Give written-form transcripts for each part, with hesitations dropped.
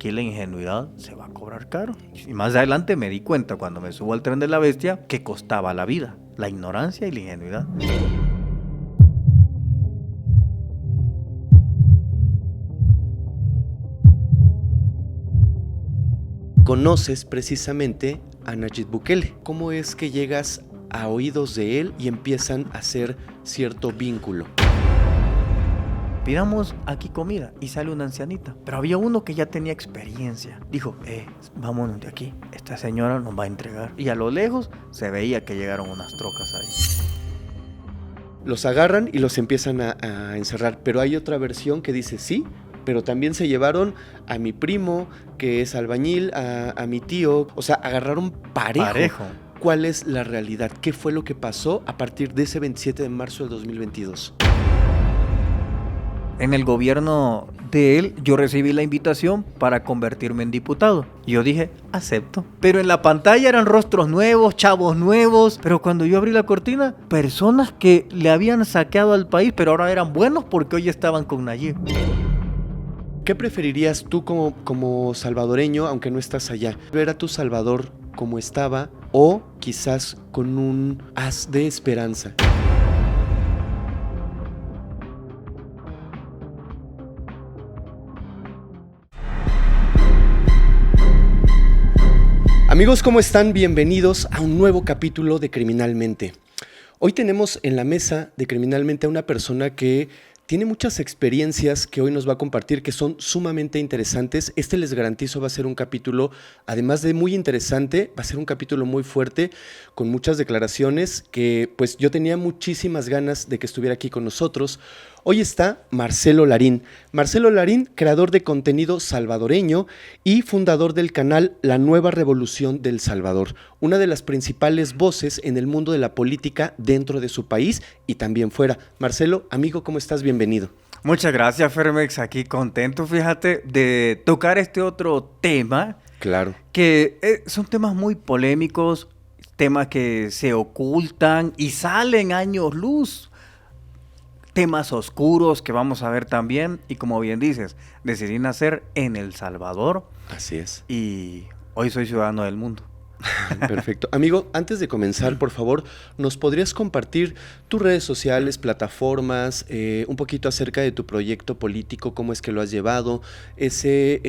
aquí la ingenuidad se va a cobrar caro. Y más adelante me di cuenta cuando me subo al tren de la bestia que costaba la vida, la ignorancia y la ingenuidad. Conoces precisamente a Nayib Bukele. ¿Cómo es que llegas a oídos de él y empiezan a hacer cierto vínculo? Pidamos aquí comida y sale una ancianita, pero había uno que ya tenía experiencia. Dijo, vámonos de aquí, esta señora nos va a entregar. Y a lo lejos se veía que llegaron unas trocas ahí. Los agarran y los empiezan a encerrar, pero hay otra versión que dice sí, pero también se llevaron a mi primo, que es albañil, a mi tío, o sea, agarraron parejo. ¿Cuál es la realidad? ¿Qué fue lo que pasó a partir de ese 27 de marzo del 2022? En el gobierno de él, yo recibí la invitación para convertirme en diputado. Y yo dije, acepto. Pero en la pantalla eran rostros nuevos, chavos nuevos. Pero cuando yo abrí la cortina, personas que le habían saqueado al país, pero ahora eran buenos porque hoy estaban con Nayib. ¿Qué preferirías tú como salvadoreño, aunque no estás allá? ¿Ver a tu Salvador como estaba o quizás con un haz de esperanza? Amigos, ¿cómo están? Bienvenidos a un nuevo capítulo de Criminalmente. Hoy tenemos en la mesa de Criminalmente a una persona que tiene muchas experiencias que hoy nos va a compartir que son sumamente interesantes. Les garantizo va a ser un capítulo, además de muy interesante, va a ser un capítulo muy fuerte, con muchas declaraciones que pues yo tenía muchísimas ganas de que estuviera aquí con nosotros. Hoy está Marcelo Larín. Marcelo Larín, creador de contenido salvadoreño y fundador del canal La Nueva Revolución del Salvador, una de las principales voces en el mundo de la política dentro de su país y también fuera. Marcelo, amigo, ¿cómo estás? Bienvenido. Muchas gracias, Fermex. Aquí contento, fíjate, de tocar este otro tema. Claro. Que son temas muy polémicos, temas que se ocultan y salen años luz. Temas oscuros que vamos a ver también. Y como bien dices, decidí nacer en El Salvador. Así es. Y hoy soy ciudadano del mundo. Perfecto. Amigo, antes de comenzar, por favor, ¿nos podrías compartir tus redes sociales, plataformas, un poquito acerca de tu proyecto político, cómo es que lo has llevado, ese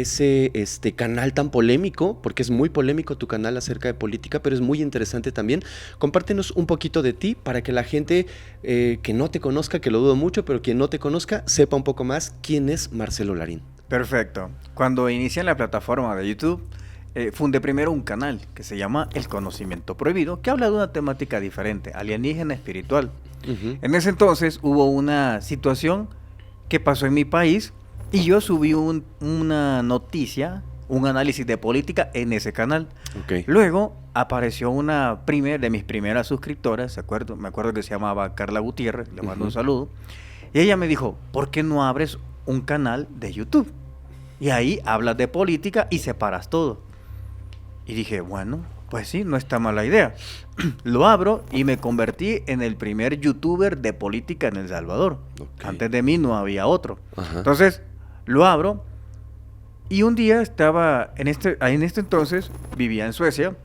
canal tan polémico, porque es muy polémico tu canal acerca de política, pero es muy interesante también? Compártenos un poquito de ti para que la gente que no te conozca, que lo dudo mucho, pero quien no te conozca, sepa un poco más quién es Marcelo Larín. Perfecto. Cuando inicié en la plataforma de YouTube, fundé primero un canal que se llama El Conocimiento Prohibido, que habla de una temática diferente, alienígena espiritual. Uh-huh. En ese entonces hubo una situación que pasó en mi país y yo subí una noticia, un análisis de política en ese canal. Okay. Luego apareció una de mis primeras suscriptoras, me acuerdo que se llamaba Carla Gutiérrez, le mando un saludo, y ella me dijo, ¿por qué no abres un canal de YouTube? Y ahí hablas de política y separas todo. Y dije, bueno, pues sí, no está mala idea. Lo abro y me convertí en el primer youtuber de política en El Salvador. Okay. Antes de mí no había otro. Ajá. Entonces, lo abro y un día estaba, en este entonces, vivía en Suecia.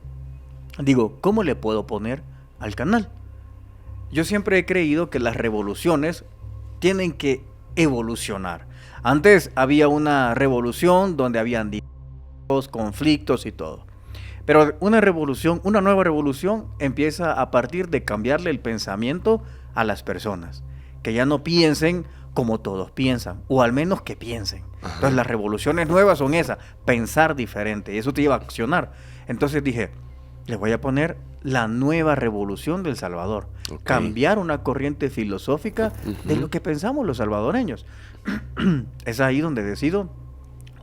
Digo, ¿cómo le puedo poner al canal? Yo siempre he creído que las revoluciones tienen que evolucionar. Antes había una revolución donde habían conflictos y todo. Pero una nueva revolución empieza a partir de cambiarle el pensamiento a las personas. Que ya no piensen como todos piensan, o al menos que piensen. Ajá. Entonces las revoluciones nuevas son esas, pensar diferente, y eso te lleva a accionar. Entonces dije, le voy a poner La Nueva Revolución del Salvador. Okay. Cambiar una corriente filosófica de lo que pensamos los salvadoreños. Es ahí donde decido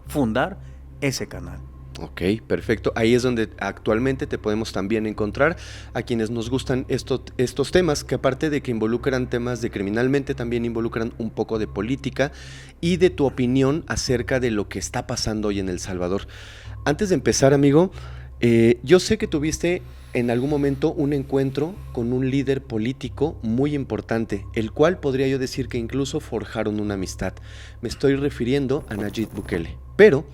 fundar ese canal. Ok, perfecto. Ahí es donde actualmente te podemos también encontrar a quienes nos gustan estos temas, que aparte de que involucran temas de criminalmente, también involucran un poco de política y de tu opinión acerca de lo que está pasando hoy en El Salvador. Antes de empezar, amigo, yo sé que tuviste en algún momento un encuentro con un líder político muy importante, el cual podría yo decir que incluso forjaron una amistad. Me estoy refiriendo a Nayib Bukele. Pero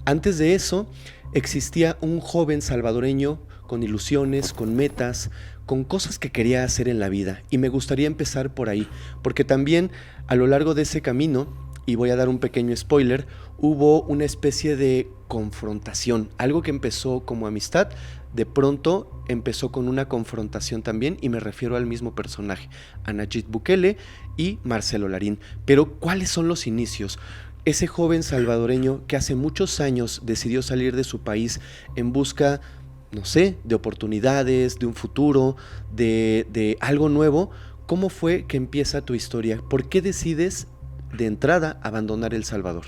antes de eso existía un joven salvadoreño con ilusiones, con metas, con cosas que quería hacer en la vida. Y me gustaría empezar por ahí, porque también a lo largo de ese camino, y voy a dar un pequeño spoiler, hubo una especie de confrontación. Algo que empezó como amistad, de pronto empezó con una confrontación también, y me refiero al mismo personaje, a Nayib Bukele y Marcelo Larín. Pero, ¿cuáles son los inicios? Ese joven salvadoreño que hace muchos años decidió salir de su país en busca, no sé, de oportunidades, de un futuro, de algo nuevo. ¿Cómo fue que empieza tu historia? ¿Por qué decides de entrada abandonar El Salvador?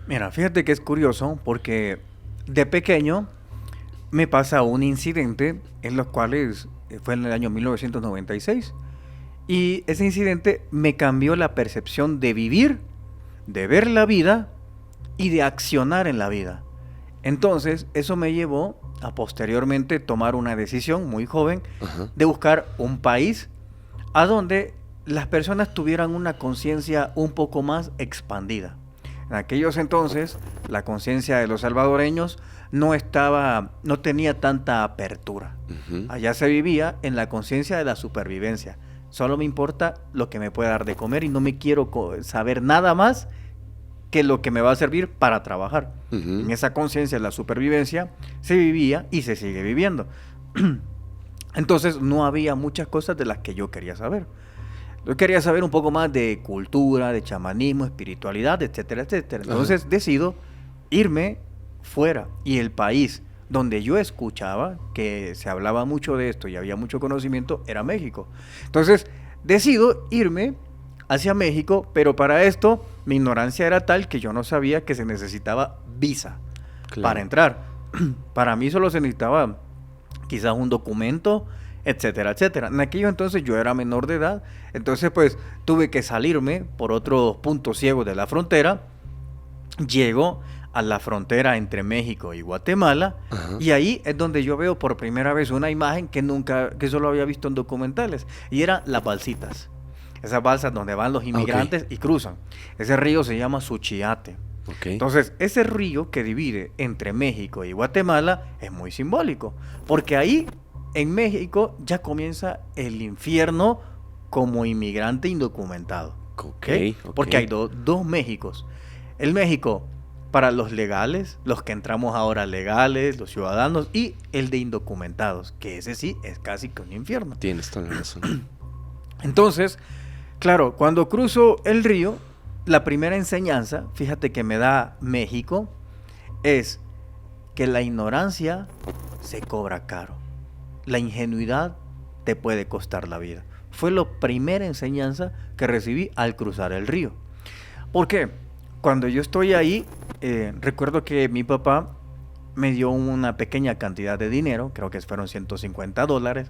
Mira, fíjate que es curioso porque de pequeño me pasa un incidente en los cuales fue en el año 1996 y ese incidente me cambió la percepción de vivir, de ver la vida y de accionar en la vida. Entonces eso me llevó a posteriormente tomar una decisión muy joven de buscar un país a donde las personas tuvieran una conciencia un poco más expandida. En aquellos entonces, la conciencia de los salvadoreños no tenía tanta apertura. Allá se vivía en la conciencia de la supervivencia. Solo me importa lo que me pueda dar de comer y no me quiero saber nada más que lo que me va a servir para trabajar. En esa conciencia de la supervivencia se vivía y se sigue viviendo. Entonces no había muchas cosas de las que yo quería saber. Yo quería saber un poco más de cultura, de chamanismo, espiritualidad, etcétera, etcétera. Entonces decido irme fuera, y el país donde yo escuchaba que se hablaba mucho de esto y había mucho conocimiento era México. Entonces decido irme hacia México, pero para esto mi ignorancia era tal que yo no sabía que se necesitaba visa para entrar. Para mí solo se necesitaba quizás un documento, etcétera, etcétera. En aquello entonces yo era menor de edad, entonces pues tuve que salirme por otros puntos ciegos de la frontera. Llego a la frontera entre México y Guatemala, y ahí es donde yo veo por primera vez una imagen que solo había visto en documentales, y eran las balsitas. Esas balsas donde van los inmigrantes y cruzan. Ese río se llama Suchiate. Entonces, ese río que divide entre México y Guatemala es muy simbólico, porque ahí en México ya comienza el infierno como inmigrante indocumentado. Porque hay dos Méxicos. El México para los legales, los que entramos ahora legales, los ciudadanos, y el de indocumentados, que ese sí es casi que un infierno. Tienes toda la razón. Entonces, claro, cuando cruzo el río, la primera enseñanza, fíjate que me da México, es que la ignorancia se cobra caro. La ingenuidad te puede costar la vida. Fue la primera enseñanza que recibí al cruzar el río. ¿Por qué? Cuando yo estoy ahí, recuerdo que mi papá me dio una pequeña cantidad de dinero, creo que fueron $150,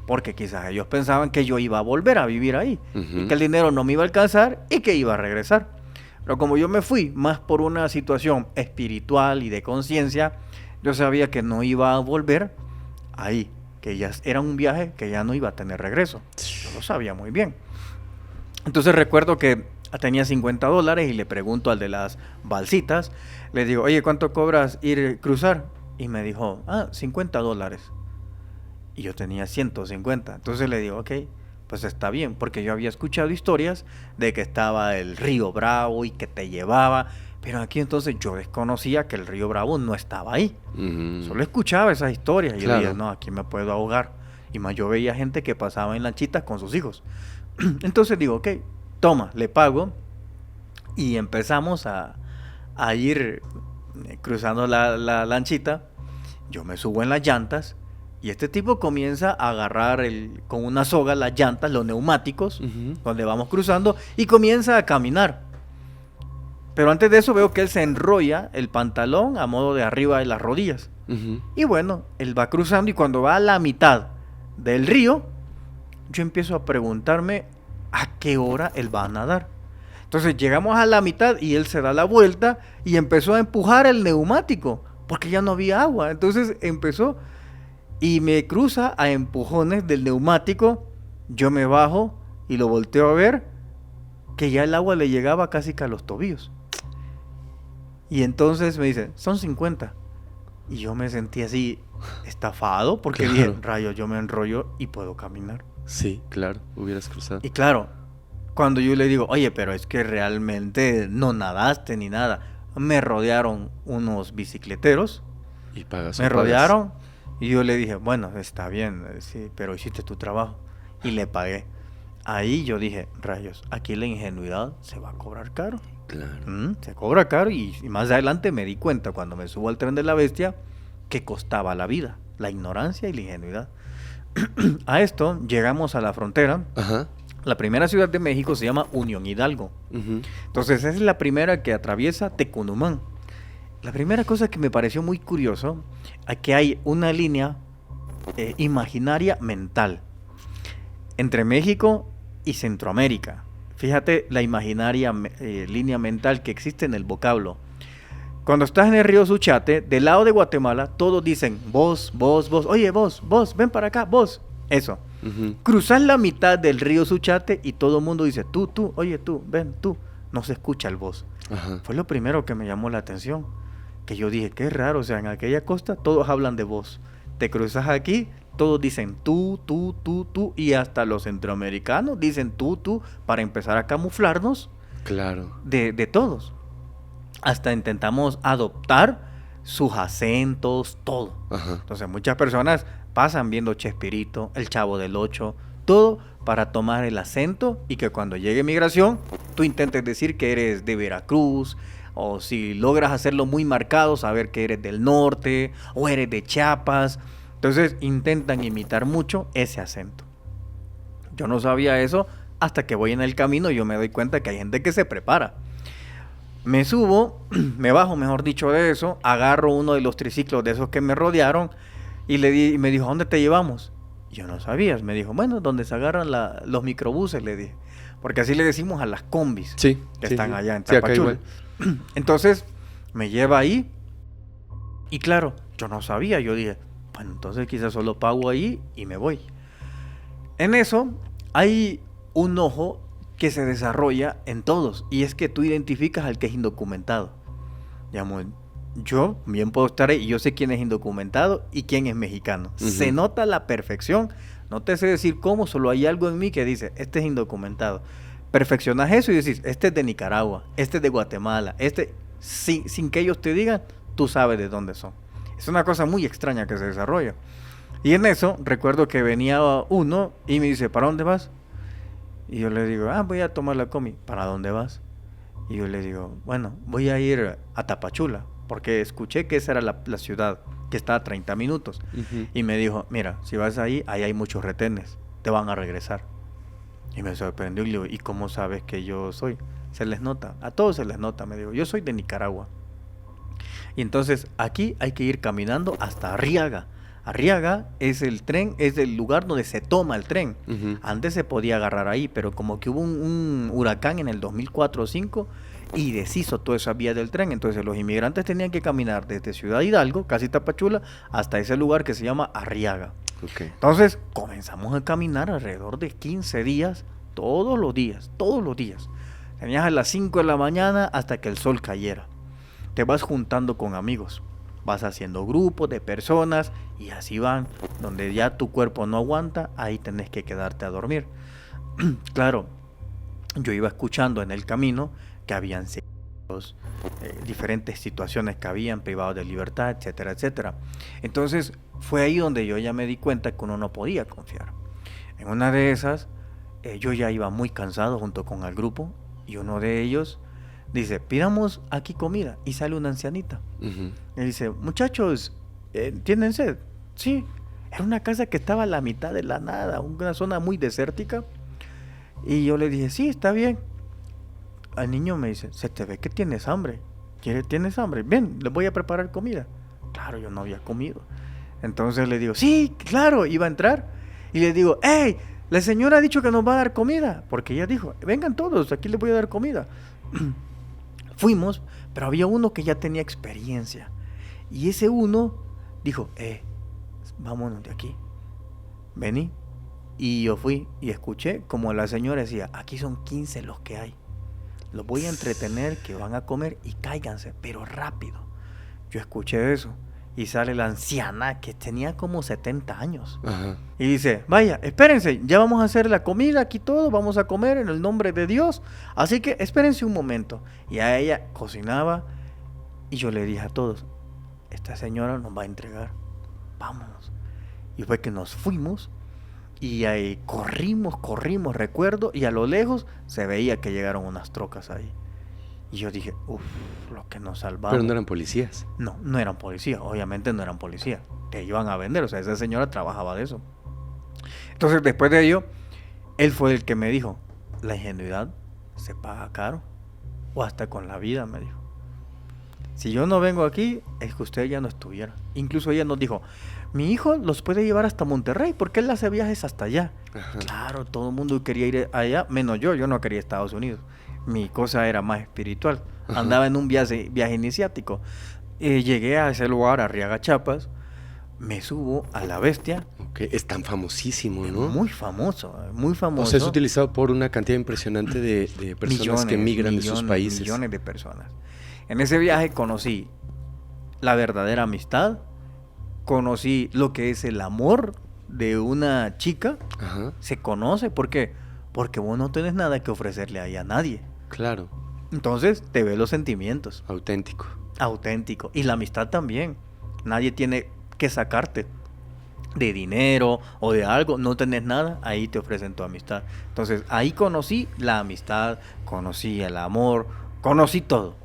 porque quizás ellos pensaban que yo iba a volver a vivir ahí, y que el dinero no me iba a alcanzar y que iba a regresar. Pero como yo me fui más por una situación espiritual y de conciencia, yo sabía que no iba a volver ahí, que ya era un viaje que ya no iba a tener regreso. Yo lo sabía muy bien. Entonces recuerdo que tenía $50 y le pregunto al de las balsitas, le digo, oye, ¿cuánto cobras ir cruzar? Y me dijo, $50. Y yo tenía 150. Entonces le digo, ok, pues está bien, porque yo había escuchado historias de que estaba el río Bravo y que te llevaba, pero aquí entonces yo desconocía que el río Bravo no estaba ahí. Solo escuchaba esas historias y yo decía, no, aquí me puedo ahogar. Y más yo veía gente que pasaba en lanchitas con sus hijos. Entonces digo, ok, toma, le pago, y empezamos a ir cruzando la lanchita. Yo me subo en las llantas y este tipo comienza a agarrar con una soga las llantas, los neumáticos, donde vamos cruzando, y comienza a caminar. Pero antes de eso veo que él se enrolla el pantalón a modo de arriba de las rodillas. Y bueno, él va cruzando, y cuando va a la mitad del río, yo empiezo a preguntarme a qué hora él va a nadar. Entonces llegamos a la mitad y él se da la vuelta y empezó a empujar el neumático porque ya no había agua. Entonces empezó, y me cruza a empujones del neumático. Yo me bajo y lo volteo a ver, que ya el agua le llegaba casi que a los tobillos. Y entonces me dice, son 50. Y yo me sentí así estafado porque Claro. dije, rayos, yo me enrollo y puedo caminar. Sí, claro, hubieras cruzado. Y claro, cuando yo le digo, oye, pero es que realmente no nadaste ni nada. Me rodearon unos bicicleteros, Y pagas. me rodearon y yo le dije, bueno, está bien, sí, pero hiciste tu trabajo. Y le pagué. Ahí yo dije, rayos, aquí la ingenuidad se va a cobrar caro. Claro. Se cobra caro y más adelante me di cuenta cuando me subo al tren de la bestia que costaba la vida, la ignorancia y la ingenuidad. A esto llegamos a la frontera. Ajá. La primera ciudad de México se llama Unión Hidalgo. Ujú. Entonces esa es la primera que atraviesa Tecunumán. La primera cosa que me pareció muy curioso es que hay una línea imaginaria mental entre México y Centroamérica. Fíjate la imaginaria línea mental que existe en el vocablo. Cuando estás en el río Suchate, del lado de Guatemala, todos dicen vos, vos, vos, oye vos, ven para acá, vos. Eso. Ujú. Cruzas la mitad del río Suchate y todo el mundo dice tú, oye tú, ven tú. No se escucha el vos. Ajá. Fue lo primero que me llamó la atención. Que yo dije, qué raro, o sea, en aquella costa todos hablan de vos. Te cruzas aquí, todos dicen tú, y hasta los centroamericanos dicen tú, para empezar a camuflarnos Claro. de todos. Hasta intentamos adoptar sus acentos, todo. Ajá. Entonces muchas personas pasan viendo Chespirito, El Chavo del Ocho, todo para tomar el acento y que cuando llegue migración tú intentes decir que eres de Veracruz, o si logras hacerlo muy marcado, saber que eres del norte o eres de Chiapas. Entonces intentan imitar mucho ese acento. Yo no sabía eso hasta que voy en el camino y yo me doy cuenta que hay gente que se prepara. Me subo, me bajo, mejor dicho, de eso, agarro uno de los triciclos de esos que me rodearon y me dijo, ¿a dónde te llevamos? Yo no sabía, me dijo, bueno, donde se agarran los microbuses, le dije. Porque así le decimos a las combis Sí. que sí, están sí. allá en Sí, acá Tapachula. igual. Entonces me lleva ahí y claro, yo no sabía, yo dije, bueno, entonces quizás solo pago ahí y me voy. En eso hay un ojo que se desarrolla en todos y es que tú identificas al que es indocumentado. Digamos, yo bien puedo estar ahí y yo sé quién es indocumentado y quién es mexicano. Ujú. Se nota a la perfección. No te sé decir cómo, solo hay algo en mí que dice, este es indocumentado. Perfeccionas eso y decís, este es de Nicaragua, este es de Guatemala, sin que ellos te digan, tú sabes de dónde son. Es una cosa muy extraña que se desarrolla. Y en eso recuerdo que venía uno y me dice, ¿para dónde vas? Y yo le digo, voy a tomar la comi. ¿Para dónde vas? Y yo le digo, bueno, voy a ir a Tapachula, porque escuché que esa era la ciudad, que está a 30 minutos. Ujú. Y me dijo, mira, si vas ahí hay muchos retenes, te van a regresar. Y me sorprendió y le digo, ¿y cómo sabes que yo soy? Se les nota, a todos se les nota, me digo, yo soy de Nicaragua. Y entonces aquí hay que ir caminando hasta Arriaga. Arriaga es el tren, es el lugar donde se toma el tren. Ujú. Antes se podía agarrar ahí, pero como que hubo un huracán en el 2004 o 2005 y deshizo toda esa vía del tren. Entonces los inmigrantes tenían que caminar desde Ciudad Hidalgo, casi Tapachula, hasta ese lugar que se llama Arriaga. Okay. Entonces comenzamos a caminar alrededor de 15 días, todos los días. Tenías a las 5 de la mañana hasta que el sol cayera. Te vas juntando con amigos, vas haciendo grupos de personas y así van, donde ya tu cuerpo no aguanta, ahí tenés que quedarte a dormir. Claro, yo iba escuchando en el camino que habían secuestros, diferentes situaciones que habían, privados de libertad, etcétera, etcétera. Entonces fue ahí donde yo ya me di cuenta que uno no podía confiar. En una de esas, yo ya iba muy cansado junto con el grupo y uno de ellos dice, pidamos aquí comida, y sale una ancianita. Ujú. Y dice, muchachos, ¿tienen sed? Sí, era una casa que estaba a la mitad de la nada, una zona muy desértica. Y yo le dije, sí, está bien. Al niño me dice, se te ve que tienes hambre. ¿Tienes hambre? Ven, les voy a preparar comida. Claro, yo no había comido. Entonces le digo, sí, claro, iba a entrar. Y le digo, hey, la señora ha dicho que nos va a dar comida. Porque ella dijo, vengan todos, aquí les voy a dar comida. Fuimos, pero había uno que ya tenía experiencia. Y ese uno dijo, vámonos de aquí, vení. Y yo fui y escuché como la señora decía, aquí son 15 los que hay. Los voy a entretener, que van a comer y cáiganse, pero rápido. Yo escuché eso y sale la anciana que tenía como 70 años. Ajá. Y dice, vaya, espérense, ya vamos a hacer la comida aquí todo, vamos a comer en el nombre de Dios. Así que espérense un momento. Y a ella cocinaba y yo le dije a todos, esta señora nos va a entregar, vámonos. Y fue que nos fuimos. Y ahí corrimos, recuerdo, y a lo lejos se veía que llegaron unas trocas ahí. Y yo dije, uff, lo que nos salvamos. Pero no eran policías. No, no eran policías, obviamente no eran policías. Te iban a vender, o sea, esa señora trabajaba de eso. Entonces, después de ello, él fue el que me dijo, la ingenuidad se paga caro, o hasta con la vida, me dijo. Si yo no vengo aquí, es que usted ya no estuviera. Incluso ella nos dijo, mi hijo los puede llevar hasta Monterrey, porque él hace viajes hasta allá. Ajá. Claro, todo el mundo quería ir allá, menos yo no quería ir a Estados Unidos. Mi cosa era más espiritual. Ajá. Andaba en un viaje iniciático. Llegué a ese lugar, a Arriaga, Chiapas, me subo a la Bestia. Okay. Es tan famosísimo, ¿no? Muy famoso, muy famoso. O sea, es utilizado por una cantidad impresionante de personas millones, que migran de sus países. Millones de personas. En ese viaje conocí la verdadera amistad, conocí lo que es el amor de una chica. Ajá. Se conoce, ¿por qué? Porque vos no tenés nada que ofrecerle ahí a nadie. Claro. Entonces te ves los sentimientos. Auténtico. Auténtico. Y la amistad también. Nadie tiene que sacarte de dinero o de algo. No tenés nada, ahí te ofrecen tu amistad. Entonces ahí conocí la amistad, conocí el amor, conocí todo.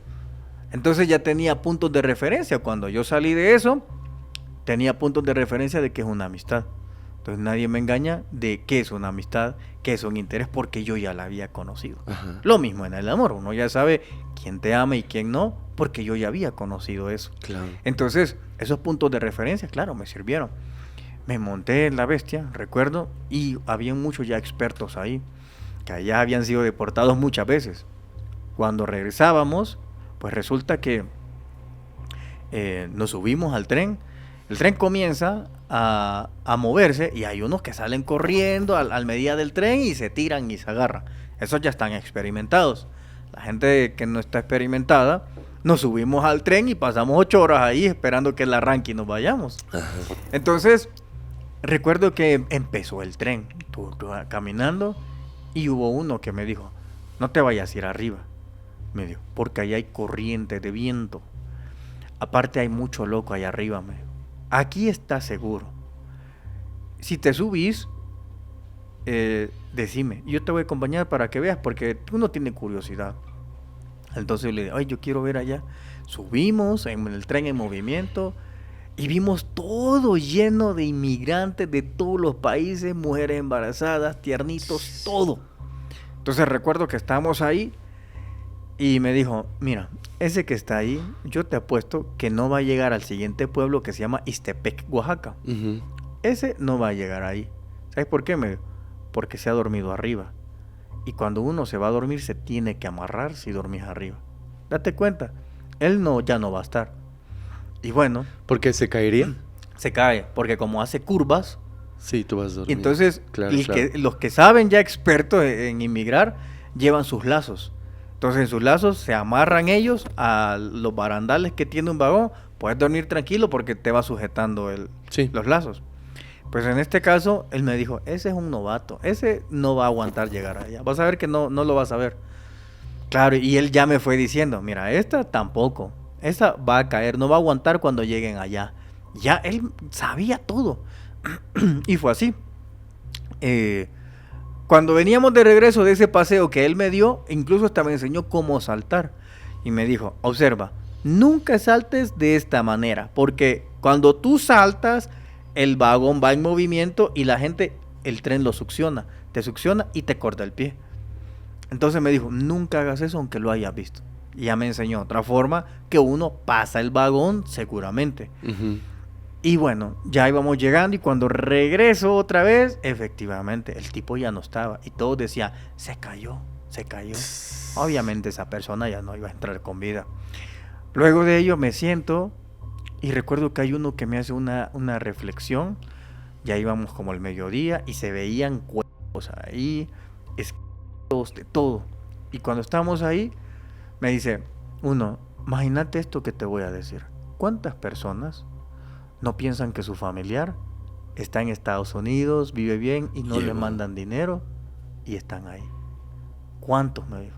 Entonces ya tenía puntos de referencia. Cuando yo salí de eso, tenía puntos de referencia de qué es una amistad. Entonces nadie me engaña de qué es una amistad, qué es un interés, porque yo ya la había conocido. Ajá. Lo mismo en el amor, uno ya sabe quién te ama y quién no, porque yo ya había conocido eso. Claro. Entonces, esos puntos de referencia, claro, me sirvieron. Me monté en la Bestia, recuerdo, y había muchos ya expertos ahí, que allá habían sido deportados muchas veces. Cuando regresábamos, pues resulta que nos subimos al tren. El tren comienza a moverse y hay unos que salen corriendo al medida del tren y se tiran y se agarran. Esos ya están experimentados. La gente que no está experimentada, nos subimos al tren y pasamos 8 horas ahí esperando que él arranque y nos vayamos. Ajá. Entonces, recuerdo que empezó el tren, caminando, y hubo uno que me dijo, no te vayas a ir arriba. Me dijo, porque ahí hay corriente de viento. Aparte hay mucho loco allá arriba, me dijo. Aquí estás seguro. Si te subís, decime, yo te voy a acompañar para que veas, porque uno tiene curiosidad. Entonces le dije, ay, yo quiero ver allá. Subimos en el tren en movimiento y vimos todo lleno de inmigrantes de todos los países, mujeres embarazadas, tiernitos, todo. Entonces recuerdo que estábamos ahí y me dijo, mira, ese que está ahí, yo te apuesto que no va a llegar al siguiente pueblo que se llama Ixtepec, Oaxaca. Uh-huh. Ese no va a llegar ahí. ¿Sabes por qué? Me dijo, porque se ha dormido arriba. Y cuando uno se va a dormir, se tiene que amarrar si dormís arriba. Date cuenta, él ya no va a estar. Y bueno. ¿Por qué se caería? Se cae, porque como hace curvas. Sí, tú vas a dormir. Entonces, claro. Los que saben ya expertos en inmigrar, llevan sus lazos. Entonces, en sus lazos se amarran ellos a los barandales que tiene un vagón. Puedes dormir tranquilo porque te va sujetando los lazos. Pues en este caso, él me dijo, ese es un novato, ese no va a aguantar llegar allá. Vas a ver que no lo vas a ver. Claro, y él ya me fue diciendo, mira, esta tampoco, esta va a caer, no va a aguantar cuando lleguen allá. Ya él sabía todo. Y fue así. Cuando veníamos de regreso de ese paseo que él me dio, incluso hasta me enseñó cómo saltar. Y me dijo, observa, nunca saltes de esta manera, porque cuando tú saltas, el vagón va en movimiento y la gente, el tren lo succiona, te succiona y te corta el pie. Entonces me dijo, nunca hagas eso aunque lo hayas visto. Y ya me enseñó otra forma que uno pasa el vagón seguramente. Uh-huh. Y bueno, ya íbamos llegando y cuando regreso otra vez, efectivamente, el tipo ya no estaba. Y todos decían, se cayó. Obviamente esa persona ya no iba a entrar con vida. Luego de ello me siento Y recuerdo que hay uno que me hace una reflexión. Ya íbamos como el mediodía y se veían cuerpos ahí, esqueletos, de todo. Y cuando estábamos ahí, me dice uno, imagínate esto que te voy a decir. ¿Cuántas personas no piensan que su familiar está en Estados Unidos, vive bien y no le mandan dinero y están ahí? ¿Cuántos? Me dijo.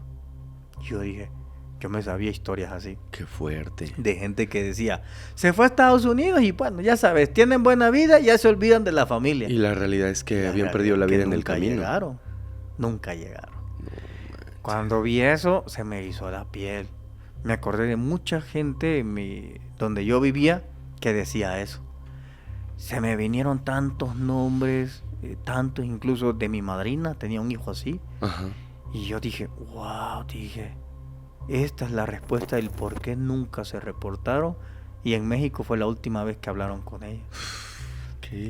Yo dije, yo me sabía historias así. Qué fuerte. De gente que decía, se fue a Estados Unidos y bueno, ya sabes, tienen buena vida y ya se olvidan de la familia. Y la realidad es que habían perdido la vida en el camino. Nunca llegaron. Cuando vi eso, se me hizo la piel. Me acordé de mucha gente donde yo vivía que decía eso. Se me vinieron tantos nombres, tantos incluso de mi madrina, tenía un hijo así. Ajá. Y yo dije, wow, esta es la respuesta del por qué nunca se reportaron. Y en México fue la última vez que hablaron con ellos.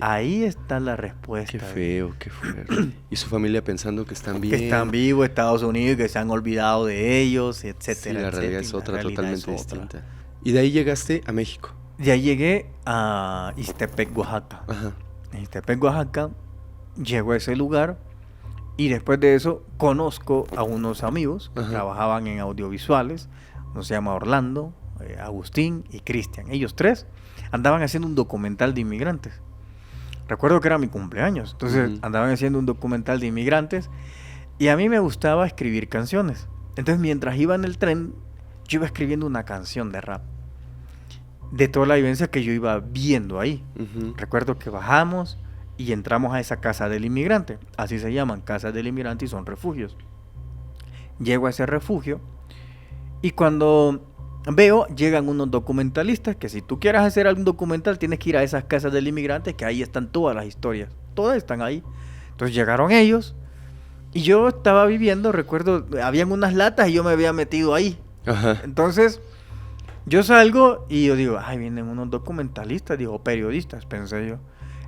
Ahí está la respuesta. Qué feo, qué fuerte. Y su familia pensando que están bien. Que están vivos Estados Unidos, que se han olvidado de ellos, etcétera. Sí, la realidad es otra, totalmente es otra. distinta. Y de ahí llegaste a México. De ahí llegué a Ixtepec, Oaxaca. Ajá. En Ixtepec, Oaxaca, llego a ese lugar y después de eso conozco a unos amigos que trabajaban en audiovisuales. Uno se llama Orlando, Agustín y Cristian. Ellos tres andaban haciendo un documental de inmigrantes. Recuerdo que era mi cumpleaños, entonces andaban haciendo un documental de inmigrantes y a mí me gustaba escribir canciones. Entonces mientras iba en el tren, yo iba escribiendo una canción de rap de toda la vivencia que yo iba viendo ahí. Recuerdo que bajamos y entramos a esa casa del inmigrante, así se llaman, casas del inmigrante y son refugios. Llego a ese refugio y cuando veo, llegan unos documentalistas que si tú quieres hacer algún documental tienes que ir a esas casas del inmigrante, que ahí están todas las historias, todas están ahí. Entonces llegaron ellos y yo estaba viviendo, recuerdo, habían unas latas y yo me había metido ahí. Ajá. Entonces yo salgo y yo digo, ay, vienen unos documentalistas, digo, periodistas, pensé yo.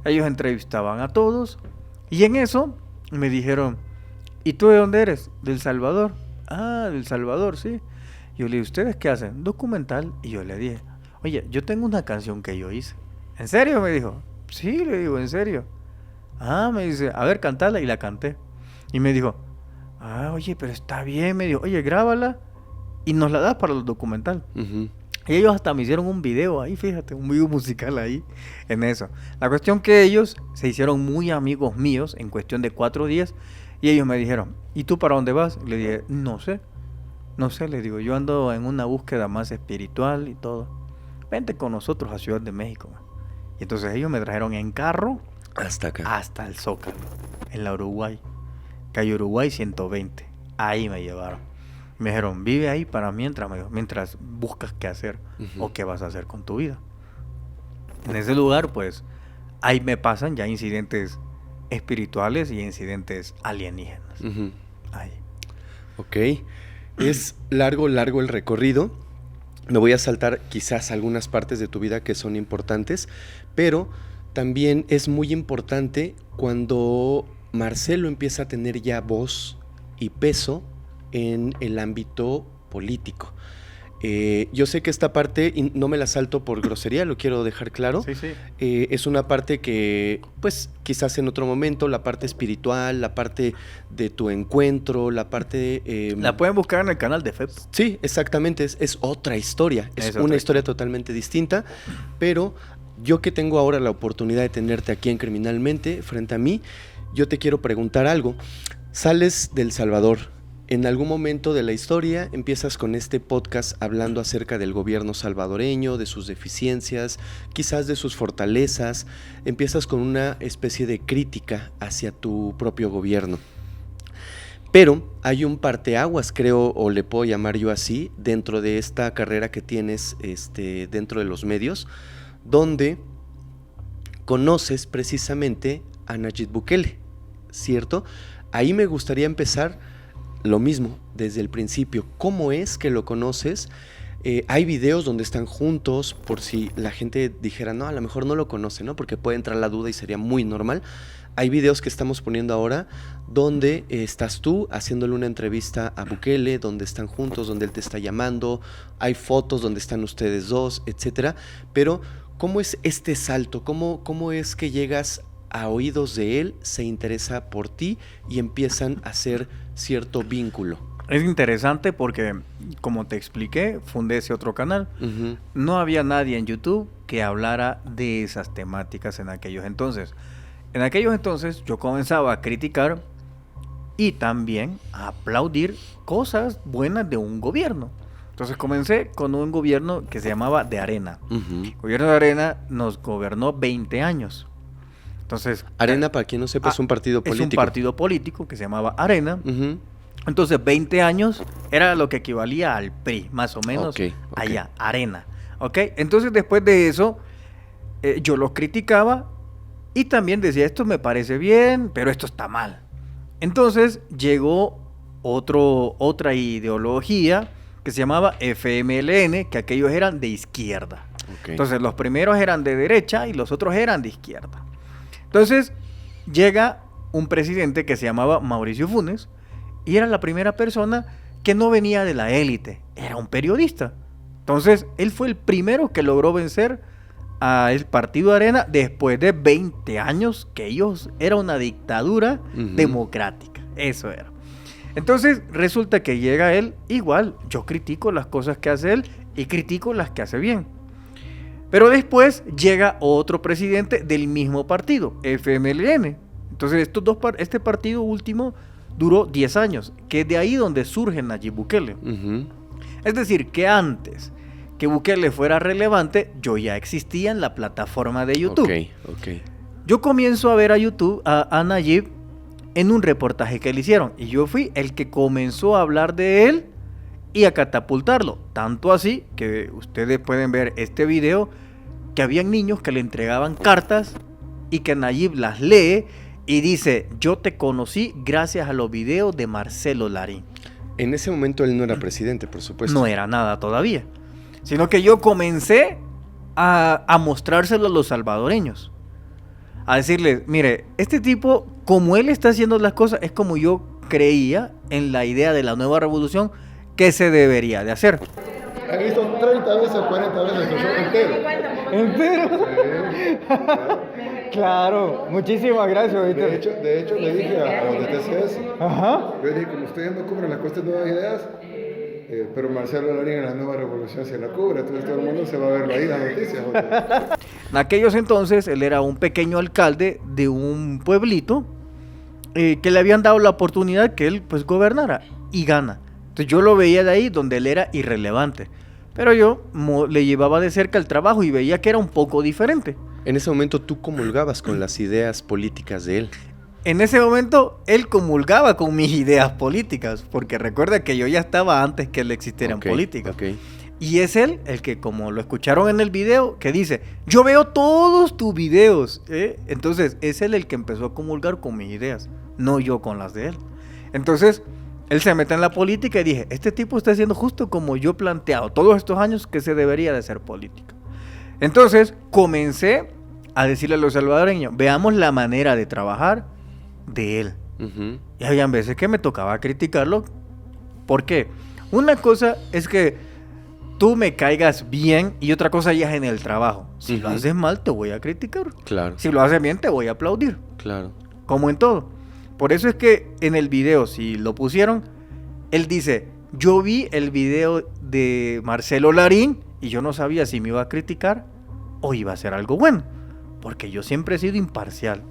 Ellos entrevistaban a todos y en eso me dijeron, ¿y tú de dónde eres? ¿Del Salvador? Ah, del Salvador, sí. Yo le dije, ¿ustedes qué hacen? Documental. Y yo le dije, oye, yo tengo una canción que yo hice. ¿En serio? Me dijo. Sí, le digo, ¿en serio? Ah, me dice, a ver, cantala. Y la canté. Y me dijo, ah, oye, pero está bien. Me dijo, oye, grábala y nos la das para el documental. Y ellos hasta me hicieron un video ahí, fíjate, un video musical ahí, en eso. La cuestión que ellos se hicieron muy amigos míos en cuestión de 4 días. Y ellos me dijeron, ¿y tú para dónde vas? Y le dije, no sé. No sé, le digo, yo ando en una búsqueda más espiritual y todo. Vente con nosotros a Ciudad de México. Y entonces ellos me trajeron en carro hasta acá. Hasta el Zócalo, en la Uruguay. Calle Uruguay 120. Ahí me llevaron. Me dijeron, vive ahí para mientras buscas qué hacer o qué vas a hacer con tu vida. En ese lugar, pues, ahí me pasan ya incidentes espirituales y incidentes alienígenas. Ahí. Ok. Es largo el recorrido. Me voy a saltar quizás algunas partes de tu vida que son importantes, pero también es muy importante cuando Marcelo empieza a tener ya voz y peso en el ámbito político. Yo sé que esta parte, y no me la salto por grosería, lo quiero dejar claro. Sí, sí. Es una parte que, pues, quizás en otro momento, la parte espiritual, la parte de tu encuentro, la parte... la pueden buscar en el canal de FEP. Sí, exactamente, es otra historia, es una historia totalmente distinta, pero yo que tengo ahora la oportunidad de tenerte aquí en Criminalmente, frente a mí, yo te quiero preguntar algo. Sales del Salvador. En algún momento de la historia empiezas con este podcast hablando acerca del gobierno salvadoreño, de sus deficiencias, quizás de sus fortalezas. Empiezas con una especie de crítica hacia tu propio gobierno. Pero hay un parteaguas, creo, o le puedo llamar yo así, dentro de esta carrera que tienes dentro de los medios, donde conoces precisamente a Nayib Bukele, ¿cierto? Ahí me gustaría empezar lo mismo, desde el principio. ¿Cómo es que lo conoces? Hay videos donde están juntos, por si la gente dijera, no, a lo mejor no lo conoce, ¿no? Porque puede entrar la duda y sería muy normal. Hay videos que estamos poniendo ahora donde estás tú haciéndole una entrevista a Bukele, donde están juntos, donde él te está llamando, hay fotos donde están ustedes dos, etcétera. Pero, ¿cómo es este salto? ¿Cómo es que llegas a oídos de él, se interesa por ti y empiezan a hacer cierto vínculo? Es interesante porque, como te expliqué, fundé ese otro canal. Uh-huh. No había nadie en YouTube que hablara de esas temáticas en aquellos entonces. En aquellos entonces yo comenzaba a criticar y también a aplaudir cosas buenas de un gobierno. Entonces comencé con un gobierno que se llamaba de Arena. Uh-huh. El gobierno de Arena nos gobernó 20 años. Entonces, Arena, para quien no sepa, es un partido político. Es un partido político que se llamaba Arena. Uh-huh. Entonces, 20 años era lo que equivalía al PRI, más o menos, allá, Arena. ¿Ok? Entonces, después de eso, yo los criticaba y también decía, esto me parece bien, pero esto está mal. Entonces, llegó otra ideología que se llamaba FMLN, que aquellos eran de izquierda. Okay. Entonces, los primeros eran de derecha y los otros eran de izquierda. Entonces, llega un presidente que se llamaba Mauricio Funes, y era la primera persona que no venía de la élite, era un periodista. Entonces, él fue el primero que logró vencer al Partido Arena después de 20 años que ellos era una dictadura democrática. Eso era. Entonces, resulta que llega él, igual, yo critico las cosas que hace él y critico las que hace bien. Pero después llega otro presidente del mismo partido, FMLN. Entonces, este partido último duró 10 años, que es de ahí donde surge Nayib Bukele. Uh-huh. Es decir, que antes que Bukele fuera relevante, yo ya existía en la plataforma de YouTube. Okay. Yo comienzo a ver a Nayib en un reportaje que le hicieron, y yo fui el que comenzó a hablar de él y a catapultarlo. Tanto así que ustedes pueden ver este video, que habían niños que le entregaban cartas y que Nayib las lee y dice, yo te conocí gracias a los videos de Marcelo Larín. En ese momento él no era presidente, por supuesto. No era nada todavía. Sino que yo comencé a mostrárselo a los salvadoreños. A decirles, mire, este tipo, como él está haciendo las cosas, es como yo creía en la idea de la nueva revolución que se debería de hacer. Aquí son 30 veces o 40 veces el show entero. ¿Entero? Sí, claro, muchísimas gracias. De hecho, le dije a los de TCS, ajá, yo dije, como ustedes no cubren las cuestas de nuevas ideas, pero Marcelo Larín en la nueva revolución se la cubre, entonces todo el mundo se va a verlo ahí en las noticias. En aquellos entonces, él era un pequeño alcalde de un pueblito que le habían dado la oportunidad que él pues gobernara y gana. Entonces yo lo veía de ahí donde él era irrelevante. Pero yo le llevaba de cerca el trabajo y veía que era un poco diferente. En ese momento tú comulgabas con las ideas políticas de él. En ese momento él comulgaba con mis ideas políticas, porque recuerda que yo ya estaba antes que él existiera en política. Y es él el que, como lo escucharon en el video, que dice, yo veo todos tus videos. Entonces es él el que empezó a comulgar con mis ideas, no yo con las de él. Entonces él se mete en la política y dije, este tipo está haciendo justo como yo he planteado todos estos años que se debería de hacer política. Entonces comencé a decirle a los salvadoreños, veamos la manera de trabajar de él. Uh-huh. Y habían veces que me tocaba criticarlo. ¿Por qué? Una cosa es que tú me caigas bien y otra cosa ya es en el trabajo. Si lo haces mal, te voy a criticar. Claro. Si lo haces bien, te voy a aplaudir. Claro. Como en todo. Por eso es que en el video, si lo pusieron, él dice, yo vi el video de Marcelo Larín y yo no sabía si me iba a criticar o iba a hacer algo bueno. Porque yo siempre he sido imparcial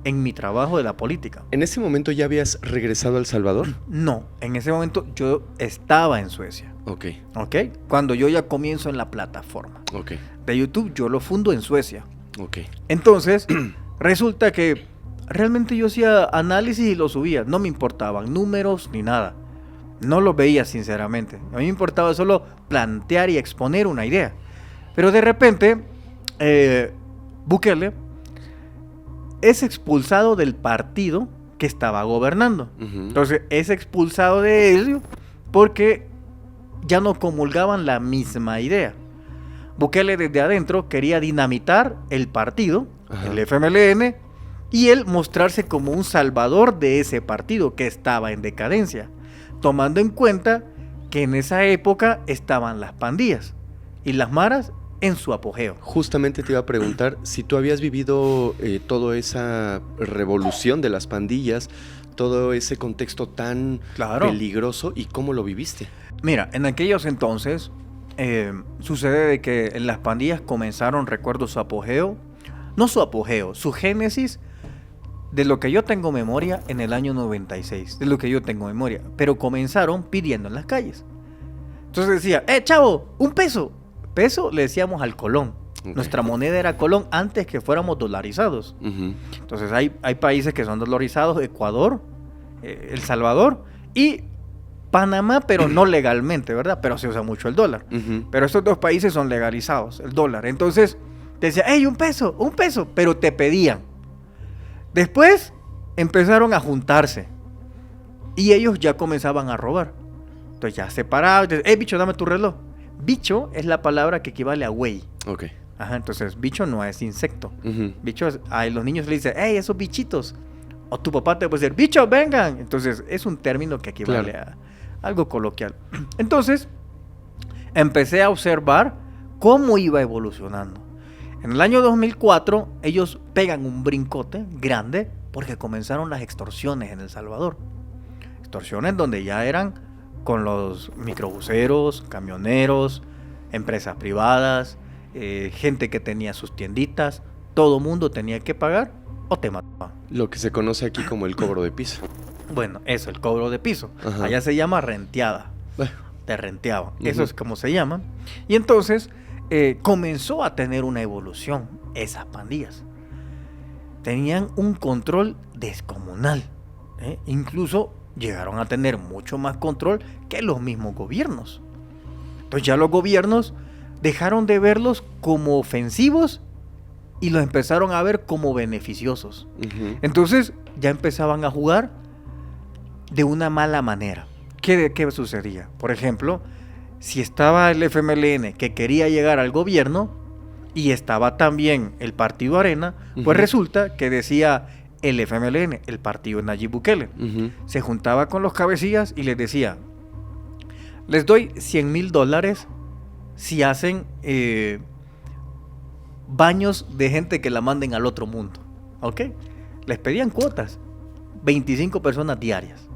en mi trabajo de la política. ¿En ese momento ya habías regresado a El Salvador? No, en ese momento yo estaba en Suecia. Ok. Cuando yo ya comienzo en la plataforma de YouTube, yo lo fundo en Suecia. Entonces, resulta que realmente yo hacía análisis y lo subía. No me importaban números ni nada. No lo veía sinceramente. A mí me importaba solo plantear y exponer una idea. Pero de repente, Bukele es expulsado del partido que estaba gobernando. Uh-huh. Entonces es expulsado de ello porque ya no comulgaban la misma idea. Bukele desde adentro quería dinamitar el partido, el FMLN, y él mostrarse como un salvador de ese partido que estaba en decadencia, tomando en cuenta que en esa época estaban las pandillas y las maras en su apogeo. Justamente te iba a preguntar si tú habías vivido toda esa revolución de las pandillas, todo ese contexto tan peligroso, y cómo lo viviste. Mira, en aquellos entonces sucede de que en las pandillas comenzaron, recuerdo su apogeo, no su apogeo, su génesis, de lo que yo tengo memoria, en el año 96, de lo que yo tengo memoria, pero comenzaron pidiendo en las calles. Entonces decía, chavo, un peso. Peso le decíamos al colón. Okay. Nuestra moneda era colón antes que fuéramos dolarizados. Uh-huh. Entonces hay países que son dolarizados, Ecuador, El Salvador y Panamá, pero no legalmente, ¿verdad? Pero se usa mucho el dólar. Uh-huh. Pero estos dos países son legalizados, el dólar. Entonces te decía, un peso, pero te pedían. Después empezaron a juntarse y ellos ya comenzaban a robar. Entonces ya separados, bicho, dame tu reloj. Bicho es la palabra que equivale a güey. Ok. Ajá, entonces bicho no es insecto. Uh-huh. Bicho es, a los niños le dicen, esos bichitos. O tu papá te puede decir, bicho, vengan. Entonces es un término que equivale a algo coloquial. Entonces empecé a observar cómo iba evolucionando. En el año 2004, ellos pegan un brincote grande porque comenzaron las extorsiones en El Salvador. Extorsiones donde ya eran con los microbuseros, camioneros, empresas privadas, gente que tenía sus tienditas. Todo mundo tenía que pagar o te mataban. Lo que se conoce aquí como el cobro de piso. Bueno, eso, el cobro de piso. Ajá. Allá se llama renteada. Te renteaban. Uh-huh. Eso es como se llama. Y entonces comenzó a tener una evolución esas pandillas. Tenían un control descomunal. Incluso llegaron a tener mucho más control que los mismos gobiernos. Entonces ya los gobiernos dejaron de verlos como ofensivos y los empezaron a ver como beneficiosos. Uh-huh. Entonces ya empezaban a jugar de una mala manera. ¿Qué sucedía? Por ejemplo, si estaba el FMLN que quería llegar al gobierno y estaba también el partido Arena, uh-huh, pues resulta que decía el FMLN, el partido de Nayib Bukele, uh-huh, se juntaba con los cabecillas y les decía, les doy $100,000 si hacen baños de gente que la manden al otro mundo. ¿Ok? Les pedían cuotas, 25 personas diarias.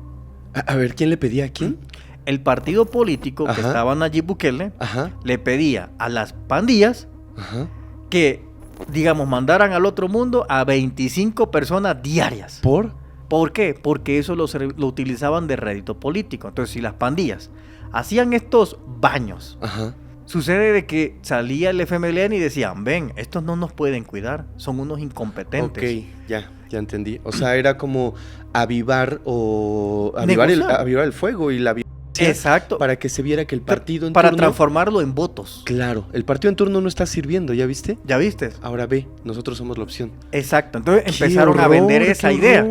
A ver, ¿quién le pedía a quién? El partido político, ajá, que estaba Nayib Bukele, ajá, le pedía a las pandillas, ajá, que, digamos, mandaran al otro mundo a 25 personas diarias. ¿Por qué? Porque eso lo utilizaban de rédito político. Entonces, si las pandillas hacían estos baños, ajá, sucede de que salía el FMLN y decían, ven, estos no nos pueden cuidar, son unos incompetentes. Ok, ya entendí. O sea, era como avivar el fuego y la violencia. Exacto. Para que se viera que el partido en turno... Para transformarlo en votos. Claro, el partido en turno no está sirviendo, ¿ya viste? ¿Ya viste? Ahora ve, nosotros somos la opción. Exacto, entonces empezaron a vender esa idea.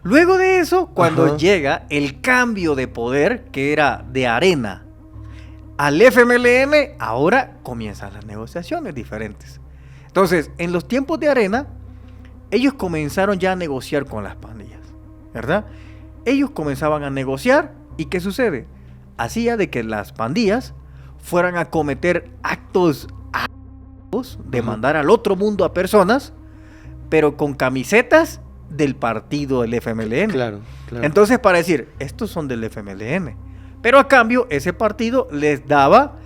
Luego de eso, cuando, ajá, llega el cambio de poder, que era de Arena al FMLN, ahora comienzan las negociaciones diferentes. Entonces, en los tiempos de Arena, ellos comenzaron ya a negociar con las pandillas, ¿verdad? Ellos comenzaban a negociar, ¿y qué sucede? Hacía de que las pandillas fueran a cometer actos de, ajá, mandar al otro mundo a personas, pero con camisetas del partido del FMLN. Claro. Entonces, para decir, estos son del FMLN. Pero a cambio, ese partido les daba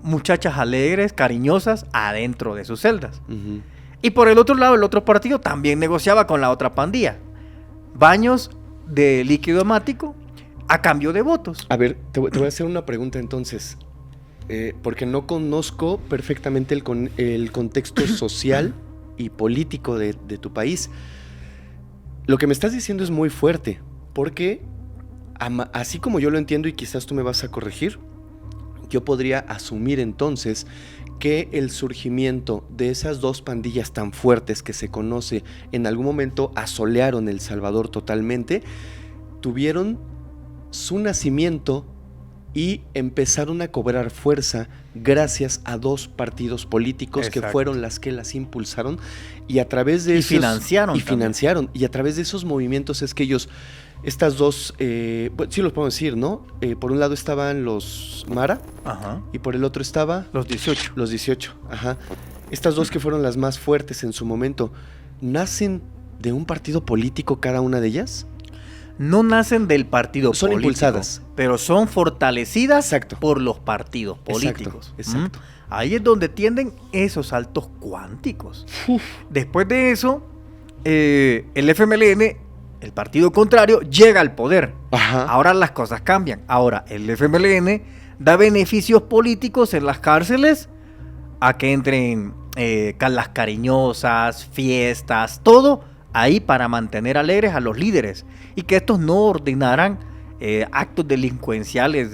muchachas alegres, cariñosas, adentro de sus celdas. Uh-huh. Y por el otro lado, el otro partido también negociaba con la otra pandilla. Baños de líquido hemático a cambio de votos. A ver, te voy a hacer una pregunta entonces. Porque no conozco perfectamente el contexto social y político de tu país. Lo que me estás diciendo es muy fuerte, porque así como yo lo entiendo, y quizás tú me vas a corregir, yo podría asumir entonces que el surgimiento de esas dos pandillas tan fuertes que se conoce en algún momento asolearon El Salvador totalmente, tuvieron su nacimiento y empezaron a cobrar fuerza gracias a 2 partidos políticos que fueron las que las impulsaron y a través de esos... financiaron. Y a través de esos movimientos es que ellos... Estas dos, sí los podemos decir, ¿no? Por un lado estaban los Mara, ajá, y por el otro estaba... Los 18. Los 18, ajá. Estas dos que fueron las más fuertes en su momento, ¿nacen de un partido político cada una de ellas? No nacen del partido son político. Son impulsadas. Pero son fortalecidas, exacto, por los partidos políticos. Exacto. Ahí es donde tienden esos saltos cuánticos. Después de eso, el FMLN... el partido contrario llega al poder. Ajá. Ahora las cosas cambian. Ahora el FMLN da beneficios políticos en las cárceles a que entren calas cariñosas, fiestas, todo ahí para mantener alegres a los líderes y que estos no ordenaran actos delincuenciales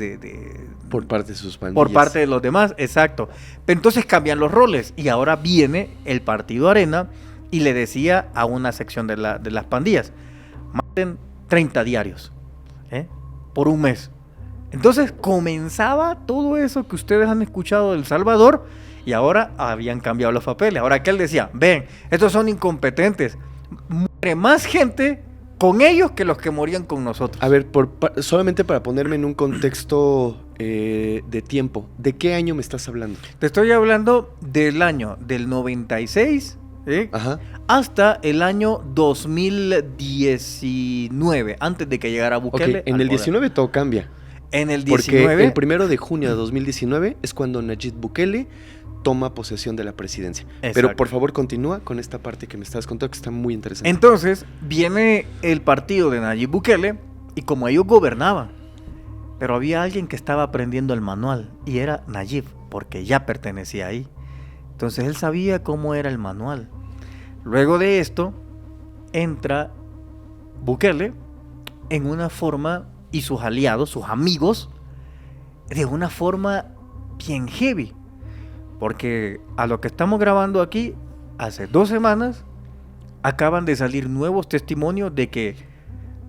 por parte de sus pandillas. Por parte de los demás, exacto. Pero entonces cambian los roles y ahora viene el partido Arena y le decía a una sección de las pandillas: maten 30 diarios por un mes. Entonces comenzaba todo eso que ustedes han escuchado de El Salvador y ahora habían cambiado los papeles. Ahora aquel decía: ven, estos son incompetentes, muere más gente con ellos que los que morían con nosotros. A ver, solamente para ponerme en un contexto de tiempo, ¿de qué año me estás hablando? Te estoy hablando del año del 96 hasta el año 2019, antes de que llegara Bukele. Okay. En el 19 todo cambia. En el 19... Porque el 1 de junio de 2019 es cuando Nayib Bukele toma posesión de la presidencia. Exacto. Pero por favor continúa con esta parte que me estás contando, que está muy interesante. Entonces viene el partido de Nayib Bukele y como ellos gobernaban, pero había alguien que estaba aprendiendo el manual y era Nayib, porque ya pertenecía ahí. Entonces él sabía cómo era el manual. Luego de esto, entra Bukele en una forma, y sus aliados, sus amigos, de una forma bien heavy. Porque a lo que estamos grabando aquí, hace 2 semanas, acaban de salir nuevos testimonios de que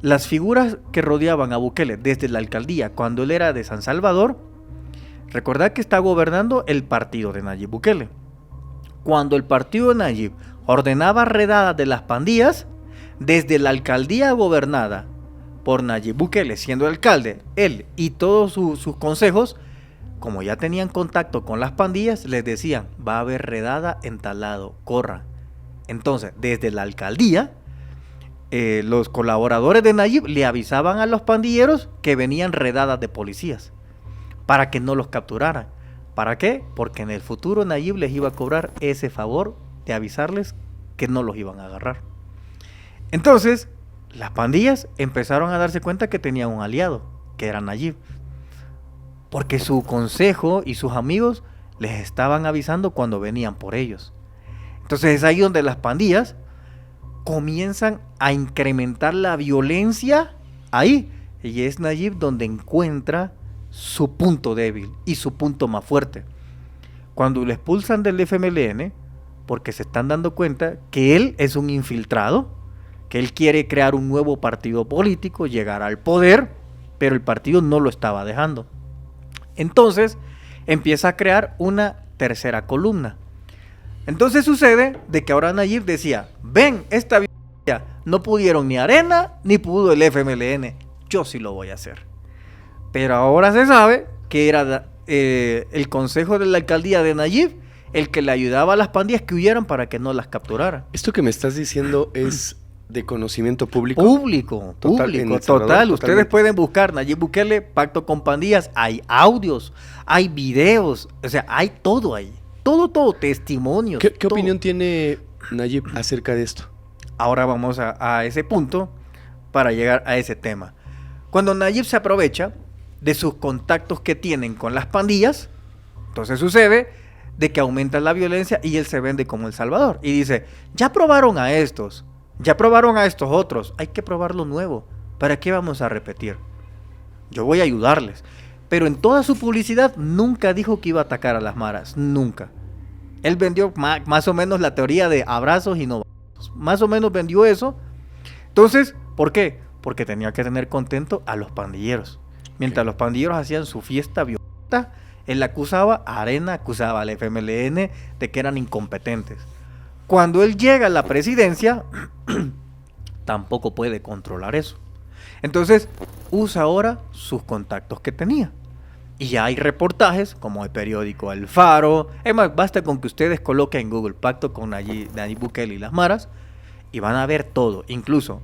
las figuras que rodeaban a Bukele desde la alcaldía, cuando él era de San Salvador, recordad que está gobernando el partido de Nayib Bukele. Cuando el partido de Nayib ordenaba redadas de las pandillas, desde la alcaldía gobernada por Nayib Bukele, siendo alcalde, él y todos sus consejos, como ya tenían contacto con las pandillas, les decían: va a haber redada en tal lado, corran. Entonces, desde la alcaldía, los colaboradores de Nayib le avisaban a los pandilleros que venían redadas de policías, para que no los capturaran. ¿Para qué? Porque en el futuro Nayib les iba a cobrar ese favor de avisarles que no los iban a agarrar. Entonces, las pandillas empezaron a darse cuenta que tenían un aliado, que era Nayib. Porque su consejo y sus amigos les estaban avisando cuando venían por ellos. Entonces es ahí donde las pandillas comienzan a incrementar la violencia ahí. Y es Nayib donde encuentra su punto débil y su punto más fuerte. Cuando lo expulsan del FMLN, porque se están dando cuenta que él es un infiltrado, que él quiere crear un nuevo partido político, llegar al poder, pero el partido no lo estaba dejando. Entonces empieza a crear una tercera columna. Entonces sucede de que ahora Nayib decía: ven, esta violencia no pudieron ni Arena ni pudo el FMLN, yo sí lo voy a hacer. Pero ahora se sabe que era el consejo de la alcaldía de Nayib el que le ayudaba a las pandillas que huyeran para que no las capturaran. Esto que me estás diciendo es de conocimiento público. Público, total. Ustedes pueden buscar Nayib Bukele, pacto con pandillas, hay audios, hay videos, o sea, hay todo ahí. Todo, testimonios. ¿Qué opinión tiene Nayib acerca de esto? Ahora vamos a ese punto para llegar a ese tema. Cuando Nayib se aprovecha de sus contactos que tienen con las pandillas, entonces sucede de que aumenta la violencia y él se vende como El Salvador. Y dice: ya probaron a estos, ya probaron a estos otros, hay que probar lo nuevo. ¿Para qué vamos a repetir? Yo voy a ayudarles. Pero en toda su publicidad nunca dijo que iba a atacar a las maras, nunca. Él vendió más o menos la teoría de abrazos y no abrazos. Más o menos vendió eso. Entonces, ¿por qué? Porque tenía que tener contento a los pandilleros. Mientras los pandilleros hacían su fiesta violenta, él acusaba a Arena, acusaba al FMLN de que eran incompetentes. Cuando él llega a la presidencia, tampoco puede controlar eso. Entonces, usa ahora sus contactos que tenía. Y ya hay reportajes, como el periódico El Faro. Es más, basta con que ustedes coloquen en Google pacto con Nayib Bukele y las maras, y van a ver todo. Incluso,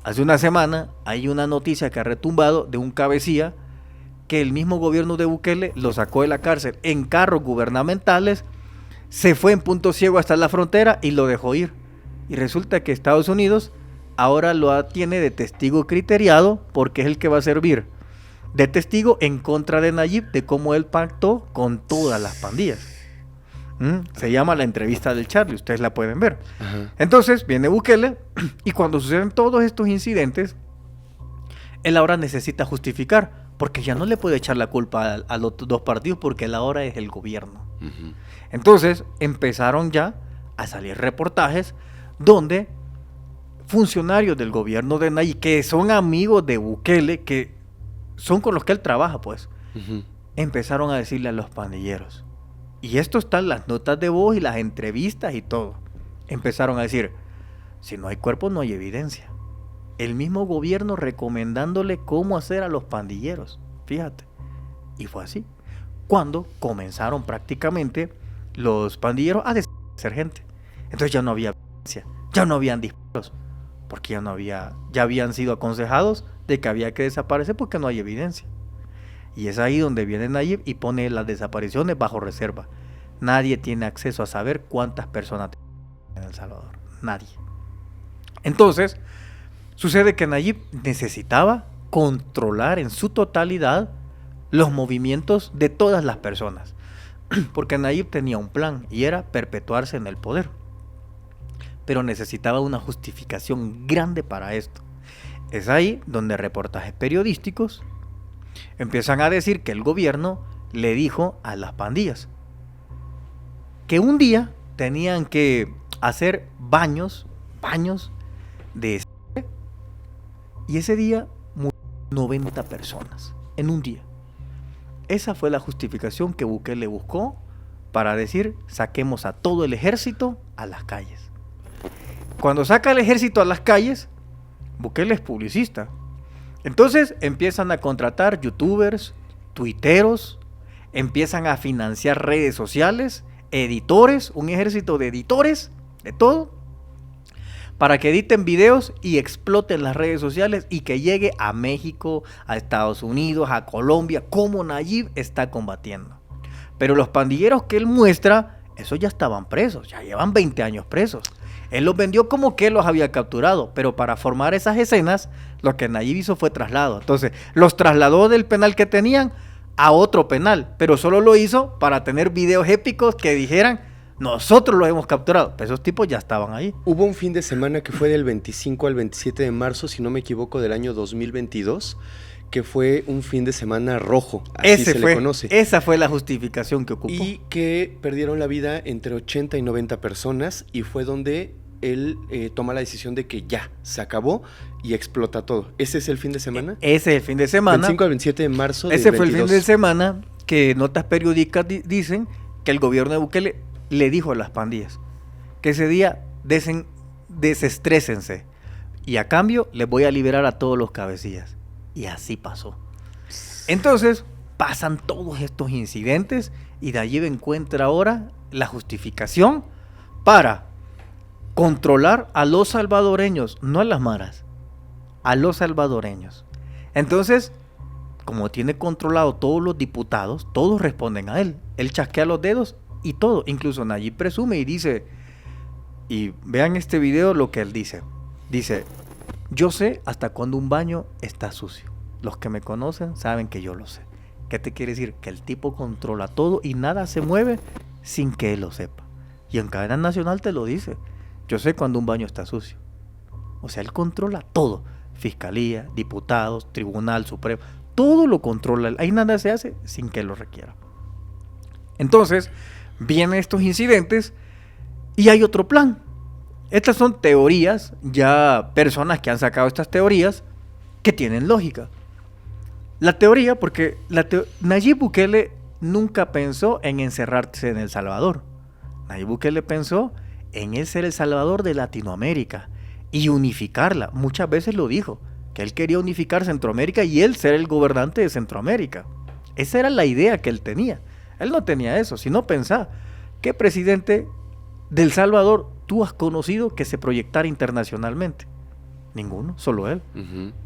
hace una semana hay una noticia que ha retumbado de un cabecilla que el mismo gobierno de Bukele lo sacó de la cárcel en carros gubernamentales, se fue en punto ciego hasta la frontera y lo dejó ir. Y resulta que Estados Unidos ahora lo tiene de testigo criteriado, porque es el que va a servir de testigo en contra de Nayib, de cómo él pactó con todas las pandillas. Se llama La entrevista del Charlie, ustedes la pueden ver. Ajá. Entonces viene Bukele, y cuando suceden todos estos incidentes, él ahora necesita justificar, porque ya no le puede echar la culpa a los dos partidos, porque él ahora es el gobierno. Uh-huh. Entonces empezaron ya a salir reportajes donde funcionarios del gobierno de Nayib, que son amigos de Bukele, que son con los que él trabaja, pues, uh-huh, empezaron a decirle a los pandilleros, y esto está en las notas de voz y las entrevistas y todo, empezaron a decir, si no hay cuerpos no hay evidencia. El mismo gobierno recomendándole cómo hacer a los pandilleros, fíjate. Y fue así, cuando comenzaron prácticamente los pandilleros a desaparecer gente. Entonces ya no había evidencia, ya no habían disparos, porque ya habían sido aconsejados de que había que desaparecer porque no hay evidencia. Y es ahí donde viene Nayib y pone las desapariciones bajo reserva. Nadie tiene acceso a saber cuántas personas en El Salvador. Nadie. Entonces, sucede que Nayib necesitaba controlar en su totalidad los movimientos de todas las personas. Porque Nayib tenía un plan y era perpetuarse en el poder. Pero necesitaba una justificación grande para esto. Es ahí donde reportajes periodísticos empiezan a decir que el gobierno le dijo a las pandillas que un día tenían que hacer baños de y ese día murieron 90 personas en un día. Esa fue la justificación que Bukele buscó para decir saquemos a todo el ejército a las calles. Cuando saca el ejército a las calles, Bukele es publicista. Entonces empiezan a contratar youtubers, tuiteros, empiezan a financiar redes sociales, editores, un ejército de editores, de todo, para que editen videos y exploten las redes sociales y que llegue a México, a Estados Unidos, a Colombia, como Nayib está combatiendo. Pero los pandilleros que él muestra, esos ya estaban presos, ya llevan 20 años presos. Él los vendió como que los había capturado, pero para formar esas escenas, lo que Nayib hizo fue traslado. Entonces, los trasladó del penal que tenían a otro penal, pero solo lo hizo para tener videos épicos que dijeran, nosotros los hemos capturado. Pero esos tipos ya estaban ahí. Hubo un fin de semana que fue del 25 al 27 de marzo, si no me equivoco, del año 2022, que fue un fin de semana rojo, así se le conoce. Esa fue la justificación que ocupó. Y que perdieron la vida entre 80 y 90 personas, y fue donde él toma la decisión de que ya, se acabó y explota todo. ¿Ese es el fin de semana? Ese es el fin de semana. 25 al 27 de marzo del Ese fue 22. el fin de semana que notas periódicas dicen que el gobierno de Bukele le dijo a las pandillas que ese día desestrésense y a cambio les voy a liberar a todos los cabecillas. Y así pasó. Entonces pasan todos estos incidentes y Nayib encuentra ahora la justificación para controlar a los salvadoreños, no a las maras, a los salvadoreños. Entonces, como tiene controlado todos los diputados, todos responden a él. Él chasquea los dedos y todo. Incluso Nayib presume y dice, y vean este video lo que él dice. Dice, yo sé hasta cuándo un baño está sucio. Los que me conocen saben que yo lo sé. ¿Qué te quiere decir? Que el tipo controla todo y nada se mueve sin que él lo sepa. Y en cadena nacional te lo dice. Yo sé cuando un baño está sucio. O sea, él controla todo. Fiscalía, diputados, Tribunal Supremo. Todo lo controla. Ahí nada se hace sin que él lo requiera. Entonces, vienen estos incidentes y hay otro plan. Estas son teorías, ya personas que han sacado estas teorías que tienen lógica. La teoría, porque Nayib Bukele nunca pensó en encerrarse en El Salvador. Nayib Bukele pensó en él ser el Salvador de Latinoamérica y unificarla. Muchas veces lo dijo, que él quería unificar Centroamérica y él ser el gobernante de Centroamérica. Esa era la idea que él tenía. Él no tenía eso, sino pensaba, ¿qué presidente del Salvador tú has conocido que se proyectara internacionalmente? Ninguno, solo él.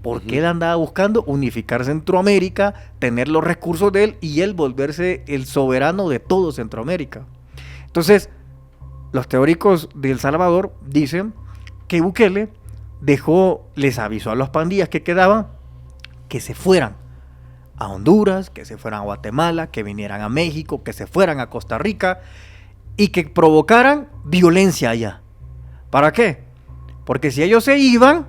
Porque él andaba buscando unificar Centroamérica, tener los recursos de él y él volverse el soberano de todo Centroamérica. Entonces, los teóricos de El Salvador dicen que Bukele les avisó a las pandillas que quedaban que se fueran a Honduras, que se fueran a Guatemala, que vinieran a México, que se fueran a Costa Rica y que provocaran violencia allá. ¿Para qué? Porque si ellos se iban,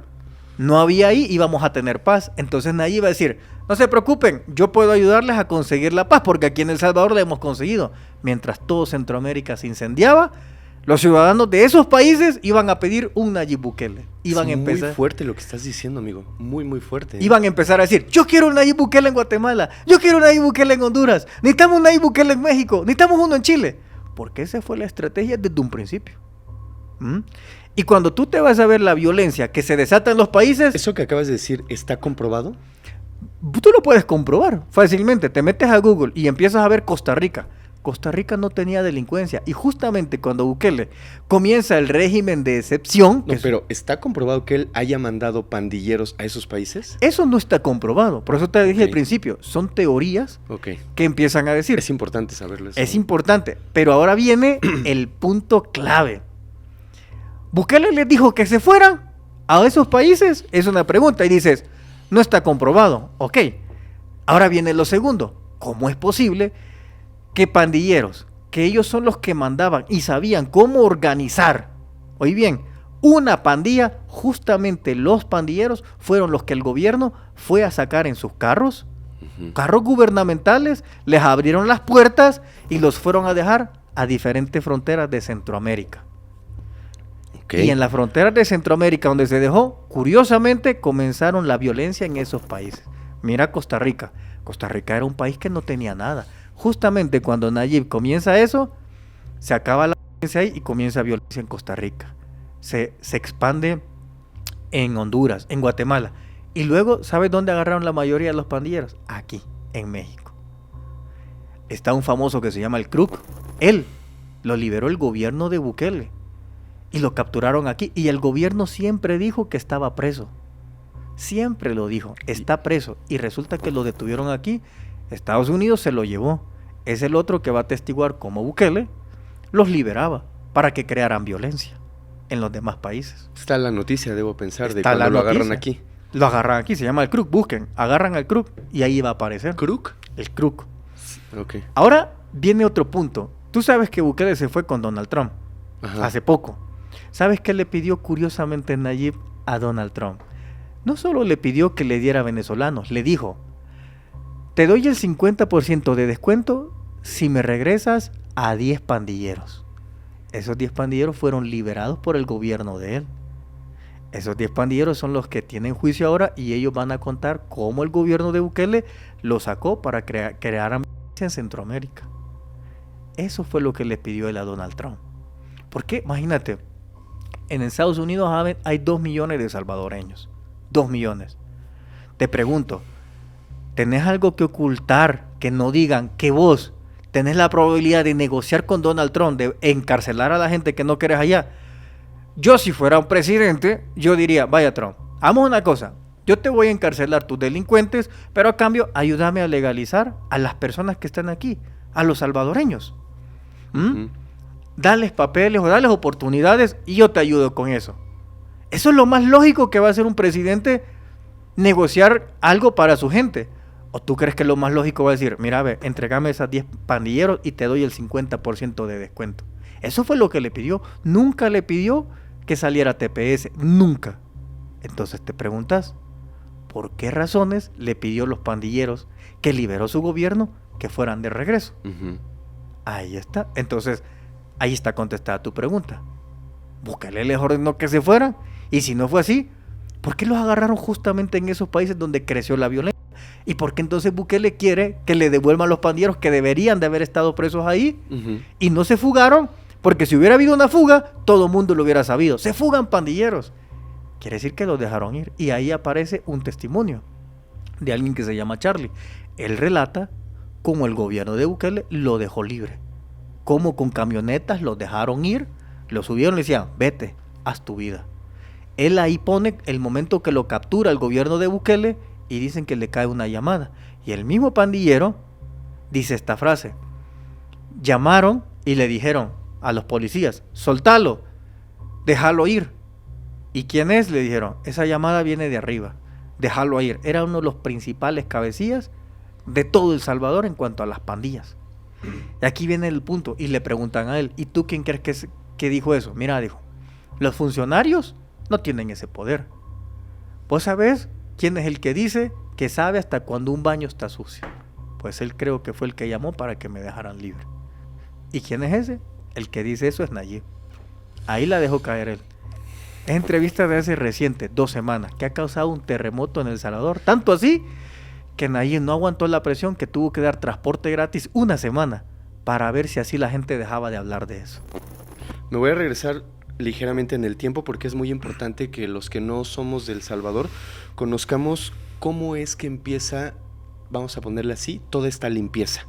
no había ahí, íbamos a tener paz. Entonces nadie iba a decir, no se preocupen, yo puedo ayudarles a conseguir la paz, porque aquí en El Salvador la hemos conseguido. Mientras todo Centroamérica se incendiaba, los ciudadanos de esos países iban a pedir un Nayib Bukele. Iban a empezar, muy fuerte lo que estás diciendo, amigo. Muy, muy fuerte. Iban a empezar a decir, yo quiero un Nayib Bukele en Guatemala, yo quiero un Nayib Bukele en Honduras, necesitamos un Nayib Bukele en México, necesitamos uno en Chile. Porque esa fue la estrategia desde un principio. Y cuando tú te vas a ver la violencia que se desata en los países... ¿Eso que acabas de decir está comprobado? Tú lo puedes comprobar fácilmente. Te metes a Google y empiezas a ver Costa Rica. Costa Rica no tenía delincuencia. Y justamente cuando Bukele comienza el régimen de excepción... No, pero ¿está comprobado que él haya mandado pandilleros a esos países? Eso no está comprobado. Por eso te dije al principio. Son teorías que empiezan a decir. Es importante saberlo eso. Es importante. Pero ahora viene el punto clave. Bukele les dijo que se fueran a esos países. Es una pregunta. Y dices, no está comprobado. Ok. Ahora viene lo segundo. ¿Cómo es posible que pandilleros, que ellos son los que mandaban y sabían cómo organizar, oí bien, una pandilla, justamente los pandilleros fueron los que el gobierno fue a sacar en sus carros, carros gubernamentales, les abrieron las puertas y los fueron a dejar a diferentes fronteras de Centroamérica? Y en las fronteras de Centroamérica donde se dejó, curiosamente comenzaron la violencia en esos países. Mira Costa Rica. Costa Rica era un país que no tenía nada. Justamente cuando Nayib comienza eso, se acaba la violencia ahí y comienza violencia en Costa Rica. Se expande en Honduras, en Guatemala. Y luego, ¿sabes dónde agarraron la mayoría de los pandilleros? Aquí, en México. Está un famoso que se llama el Kruk. Él lo liberó el gobierno de Bukele. Y lo capturaron aquí. Y el gobierno siempre dijo que estaba preso. Siempre lo dijo, está preso. Y resulta que lo detuvieron aquí. Estados Unidos se lo llevó. Es el otro que va a atestiguar cómo Bukele los liberaba para que crearan violencia en los demás países. Está la noticia, debo pensar, de cuando lo agarran aquí. Lo agarran aquí, se llama el Kruk. Busquen, agarran al Kruk y ahí va a aparecer. ¿Kruk? El Kruk. Ok. Ahora viene otro punto. Tú sabes que Bukele se fue con Donald Trump. Hace poco. ¿Sabes qué le pidió curiosamente Nayib a Donald Trump? No solo le pidió que le diera venezolanos, le dijo: te doy el 50% de descuento si me regresas a 10 pandilleros. Esos 10 pandilleros fueron liberados por el gobierno de él. Esos 10 pandilleros son los que tienen juicio ahora y ellos van a contar cómo el gobierno de Bukele los sacó para crear violencia en Centroamérica. Eso fue lo que le pidió él a Donald Trump. Porque, imagínate, en Estados Unidos hay 2 millones de salvadoreños. 2 millones. Te pregunto, ¿tenés algo que ocultar que no digan que vos tenés la probabilidad de negociar con Donald Trump, de encarcelar a la gente que no querés allá? Yo, si fuera un presidente, yo diría: vaya Trump, hagamos una cosa, yo te voy a encarcelar tus delincuentes, pero a cambio ayúdame a legalizar a las personas que están aquí, a los salvadoreños. Dales papeles o dales oportunidades y yo te ayudo con eso. Eso es lo más lógico que va a hacer un presidente, negociar algo para su gente. ¿O tú crees que lo más lógico va a decir: mira, ve, entregame esas 10 pandilleros y te doy el 50% de descuento? Eso fue lo que le pidió. Nunca le pidió que saliera TPS. Nunca. Entonces te preguntas, ¿por qué razones le pidió a los pandilleros que liberó su gobierno que fueran de regreso? Ahí está. Entonces, ahí está contestada tu pregunta. Bukele les ordenó que se fueran. Y si no fue así, ¿por qué los agarraron justamente en esos países donde creció la violencia? ¿Y por qué entonces Bukele quiere que le devuelvan los pandilleros que deberían de haber estado presos ahí y no se fugaron? Porque si hubiera habido una fuga, todo el mundo lo hubiera sabido. Se fugan pandilleros. Quiere decir que los dejaron ir. Y ahí aparece un testimonio de alguien que se llama Charlie. Él relata cómo el gobierno de Bukele lo dejó libre. Cómo con camionetas los dejaron ir, lo subieron y le decían, vete, haz tu vida. Él ahí pone el momento que lo captura el gobierno de Bukele y dicen que le cae una llamada. Y el mismo pandillero dice esta frase. Llamaron y le dijeron a los policías, soltalo, déjalo ir. ¿Y quién es? Le dijeron, esa llamada viene de arriba, déjalo ir. Era uno de los principales cabecillas de todo El Salvador en cuanto a las pandillas. Y aquí viene el punto, y le preguntan a él, ¿y tú quién crees que dijo eso? Mira, dijo, los funcionarios no tienen ese poder. ¿Vos sabés quién es el que dice que sabe hasta cuando un baño está sucio? Pues él creo que fue el que llamó para que me dejaran libre. ¿Y quién es ese? El que dice eso es Nayib. Ahí la dejó caer él. Es entrevista de hace reciente, 2 semanas, que ha causado un terremoto en El Salvador. Tanto así que Nayib no aguantó la presión, que tuvo que dar transporte gratis 1 semana para ver si así la gente dejaba de hablar de eso. Me voy a regresar ligeramente en el tiempo porque es muy importante que los que no somos de El Salvador conozcamos cómo es que empieza, vamos a ponerle así, toda esta limpieza.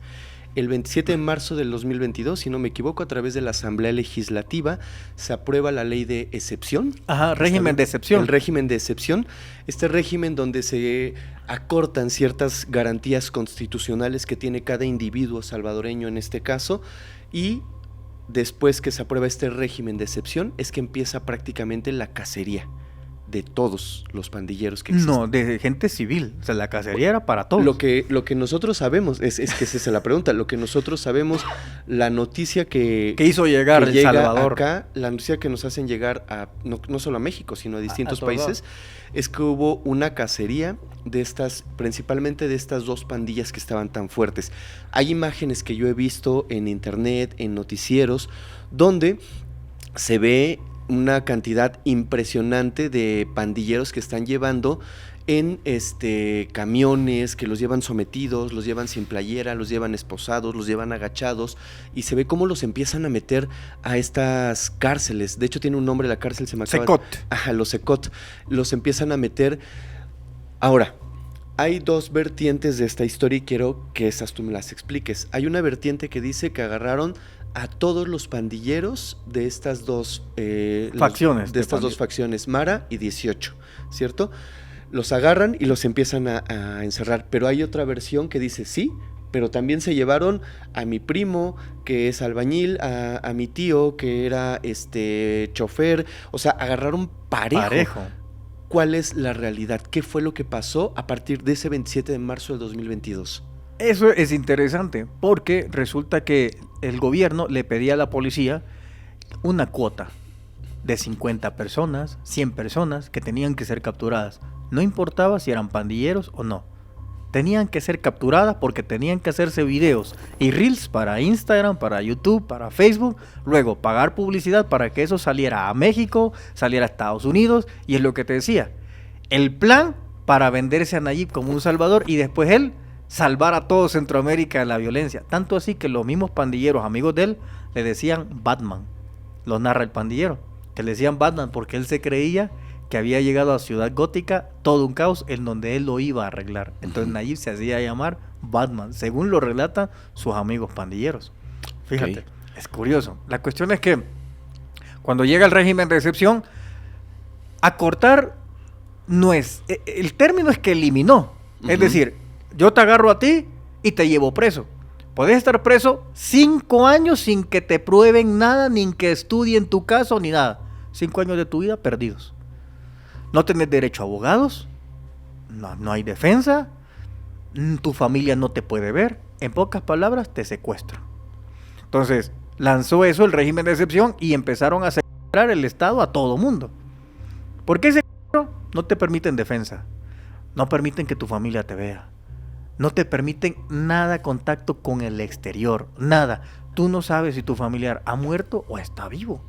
El 27 de marzo del 2022, si no me equivoco, a través de la Asamblea Legislativa se aprueba la ley de excepción. Ajá, régimen de excepción. El régimen de excepción. Este régimen donde se acortan ciertas garantías constitucionales que tiene cada individuo salvadoreño en este caso, y después que se aprueba este régimen de excepción es que empieza prácticamente la cacería de todos los pandilleros que existen. No, de gente civil. O sea, la cacería era para todos. Lo que nosotros sabemos, es que esa es la pregunta, lo que nosotros sabemos, la noticia que hizo llegar El Salvador acá, la noticia que nos hacen llegar a no solo a México, sino a distintos países, es que hubo una cacería de estas, principalmente de estas 2 pandillas que estaban tan fuertes. Hay imágenes que yo he visto en internet, en noticieros, donde se ve una cantidad impresionante de pandilleros que están llevando en camiones, que los llevan sometidos, los llevan sin playera, los llevan esposados, los llevan agachados, y se ve cómo los empiezan a meter a estas cárceles. De hecho tiene un nombre la cárcel, se me acaba. Secot. Ajá, los Secot. Los empiezan a meter. Ahora, hay 2 vertientes de esta historia y quiero que esas tú me las expliques. Hay una vertiente que dice que agarraron a todos los pandilleros de estas 2 facciones, de estas 2 facciones, Mara y 18, ¿cierto? Los agarran y los empiezan a encerrar, pero hay otra versión que dice sí, pero también se llevaron a mi primo, que es albañil, a mi tío, que era chofer, o sea, agarraron parejo. ¿Cuál es la realidad? ¿Qué fue lo que pasó a partir de ese 27 de marzo del 2022? Eso es interesante, porque resulta que el gobierno le pedía a la policía una cuota de 50 personas, 100 personas que tenían que ser capturadas. No importaba si eran pandilleros o no. Tenían que ser capturadas porque tenían que hacerse videos y reels para Instagram, para YouTube, para Facebook. Luego pagar publicidad para que eso saliera a México, saliera a Estados Unidos. Y es lo que te decía, el plan para venderse a Nayib como un salvador y después él salvar a todo Centroamérica de la violencia. Tanto así que los mismos pandilleros, amigos de él, le decían Batman. Lo narra el pandillero, que le decían Batman porque él se creía que había llegado a Ciudad Gótica todo un caos en donde él lo iba a arreglar. Entonces Nayib se hacía llamar Batman, según lo relatan sus amigos pandilleros. Fíjate, es curioso. La cuestión es que cuando llega el régimen de excepción, acortar no es... El término es que eliminó. Es decir, yo te agarro a ti y te llevo preso. Puedes estar preso 5 años sin que te prueben nada, ni que estudien tu caso, ni nada. 5 años de tu vida perdidos. No tenés derecho a abogados, no hay defensa, tu familia no te puede ver. En pocas palabras, te secuestran. Entonces, lanzó eso el régimen de excepción y empezaron a secuestrar el Estado a todo mundo. ¿Por qué secuestro? No te permiten defensa, no permiten que tu familia te vea, no te permiten nada contacto con el exterior, nada. Tú no sabes si tu familiar ha muerto o está vivo,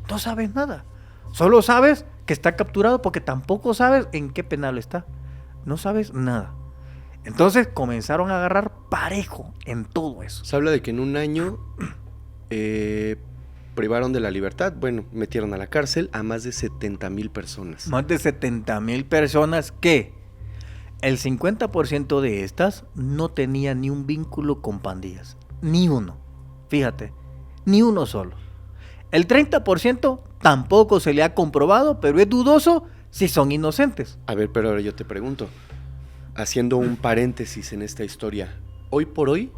no sabes nada. Solo sabes que está capturado porque tampoco sabes en qué penal está. No sabes nada. Entonces comenzaron a agarrar parejo en todo eso. Se habla de que en un año privaron de la libertad, bueno, metieron a la cárcel a más de 70,000 personas. Más de 70,000 personas que el 50% de estas no tenía ni un vínculo con pandillas. Ni uno. Fíjate, ni uno solo. El 30% tampoco se le ha comprobado, pero es dudoso si son inocentes. A ver, pero ahora yo te pregunto, haciendo un paréntesis en esta historia, hoy por hoy,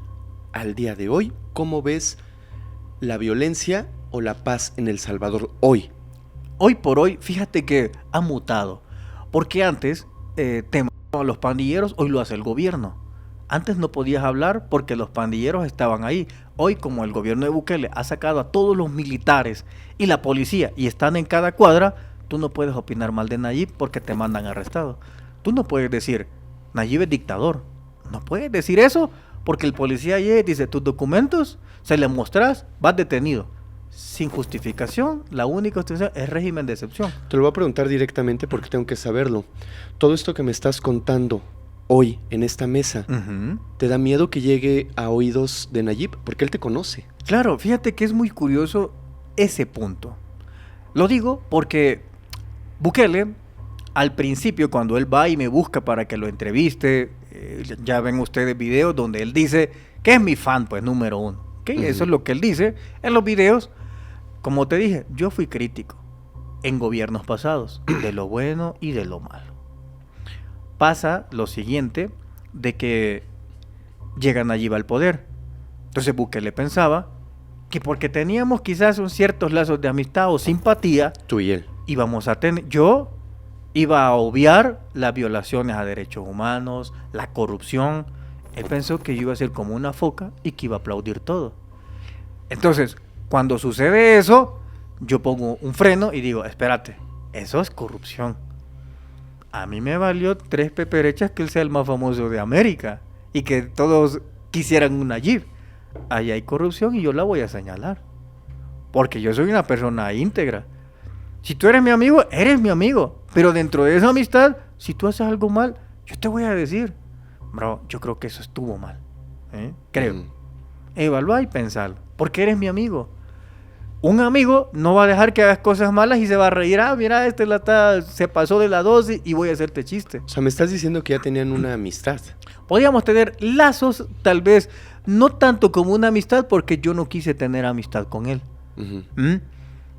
al día de hoy, ¿cómo ves la violencia o la paz en El Salvador hoy? Hoy por hoy, fíjate que ha mutado. Porque antes te mataban los pandilleros, hoy lo hace el gobierno. Antes no podías hablar porque los pandilleros estaban ahí. Hoy, como el gobierno de Bukele ha sacado a todos los militares y la policía y están en cada cuadra, tú no puedes opinar mal de Nayib porque te mandan arrestado. Tú no puedes decir, Nayib es dictador. No puedes decir eso porque el policía llega y dice, tus documentos, se les mostras, vas detenido. Sin justificación, la única justificación es régimen de excepción. Te lo voy a preguntar directamente porque tengo que saberlo. Todo esto que me estás contando hoy en esta mesa, ¿te da miedo que llegue a oídos de Nayib? Porque él te conoce. Claro, fíjate que es muy curioso ese punto. Lo digo porque Bukele, al principio, cuando él va y me busca para que lo entreviste, ya ven ustedes videos donde él dice que es mi fan, pues, número uno. ¿Okay? Eso es lo que él dice en los videos. Como te dije, yo fui crítico en gobiernos pasados, de lo bueno y de lo malo. Pasa lo siguiente, de que llegan allí al poder. Entonces Bukele pensaba que porque teníamos quizás ciertos lazos de amistad o simpatía, tú y él, íbamos a tener, yo iba a obviar las violaciones a derechos humanos, la corrupción. Él pensó que yo iba a ser como una foca y que iba a aplaudir todo. Entonces, cuando sucede eso, yo pongo un freno y digo, espérate, eso es corrupción. A mí me valió 3 peperechas que él sea el más famoso de América y que todos quisieran un Nayib. Ahí hay corrupción y yo la voy a señalar. Porque yo soy una persona íntegra. Si tú eres mi amigo, eres mi amigo. Pero dentro de esa amistad, si tú haces algo mal, yo te voy a decir, bro, yo creo que eso estuvo mal. Creo. Evaluar y pensar. Porque eres mi amigo. Un amigo no va a dejar que hagas cosas malas y se va a reír. Ah, mira, se pasó de la dosis y voy a hacerte chiste. O sea, me estás diciendo que ya tenían una amistad. Podríamos tener lazos, tal vez, no tanto como una amistad, porque yo no quise tener amistad con él.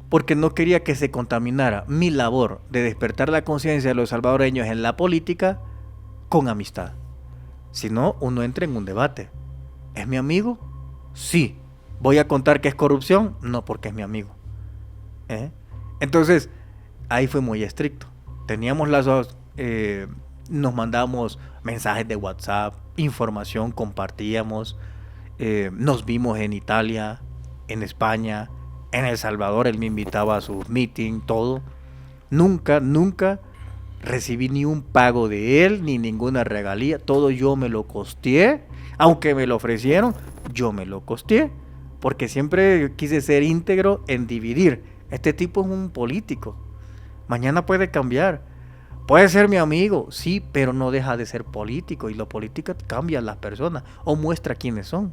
Porque no quería que se contaminara mi labor de despertar la conciencia de los salvadoreños en la política con amistad. Si no, uno entra en un debate. ¿Es mi amigo? Sí. ¿Voy a contar que es corrupción? No, porque es mi amigo. Entonces, ahí fue muy estricto. Teníamos lazos, nos mandábamos mensajes de WhatsApp, información, compartíamos, nos vimos en Italia, en España, en El Salvador, él me invitaba a sus meetings, todo. Nunca recibí ni un pago de él, ni ninguna regalía, todo yo me lo costeé, aunque me lo ofrecieron, yo me lo costeé. Porque siempre quise ser íntegro en dividir. Este tipo es un político. Mañana puede cambiar. Puede ser mi amigo, sí, pero no deja de ser político. Y la política cambia a las personas o muestra quiénes son.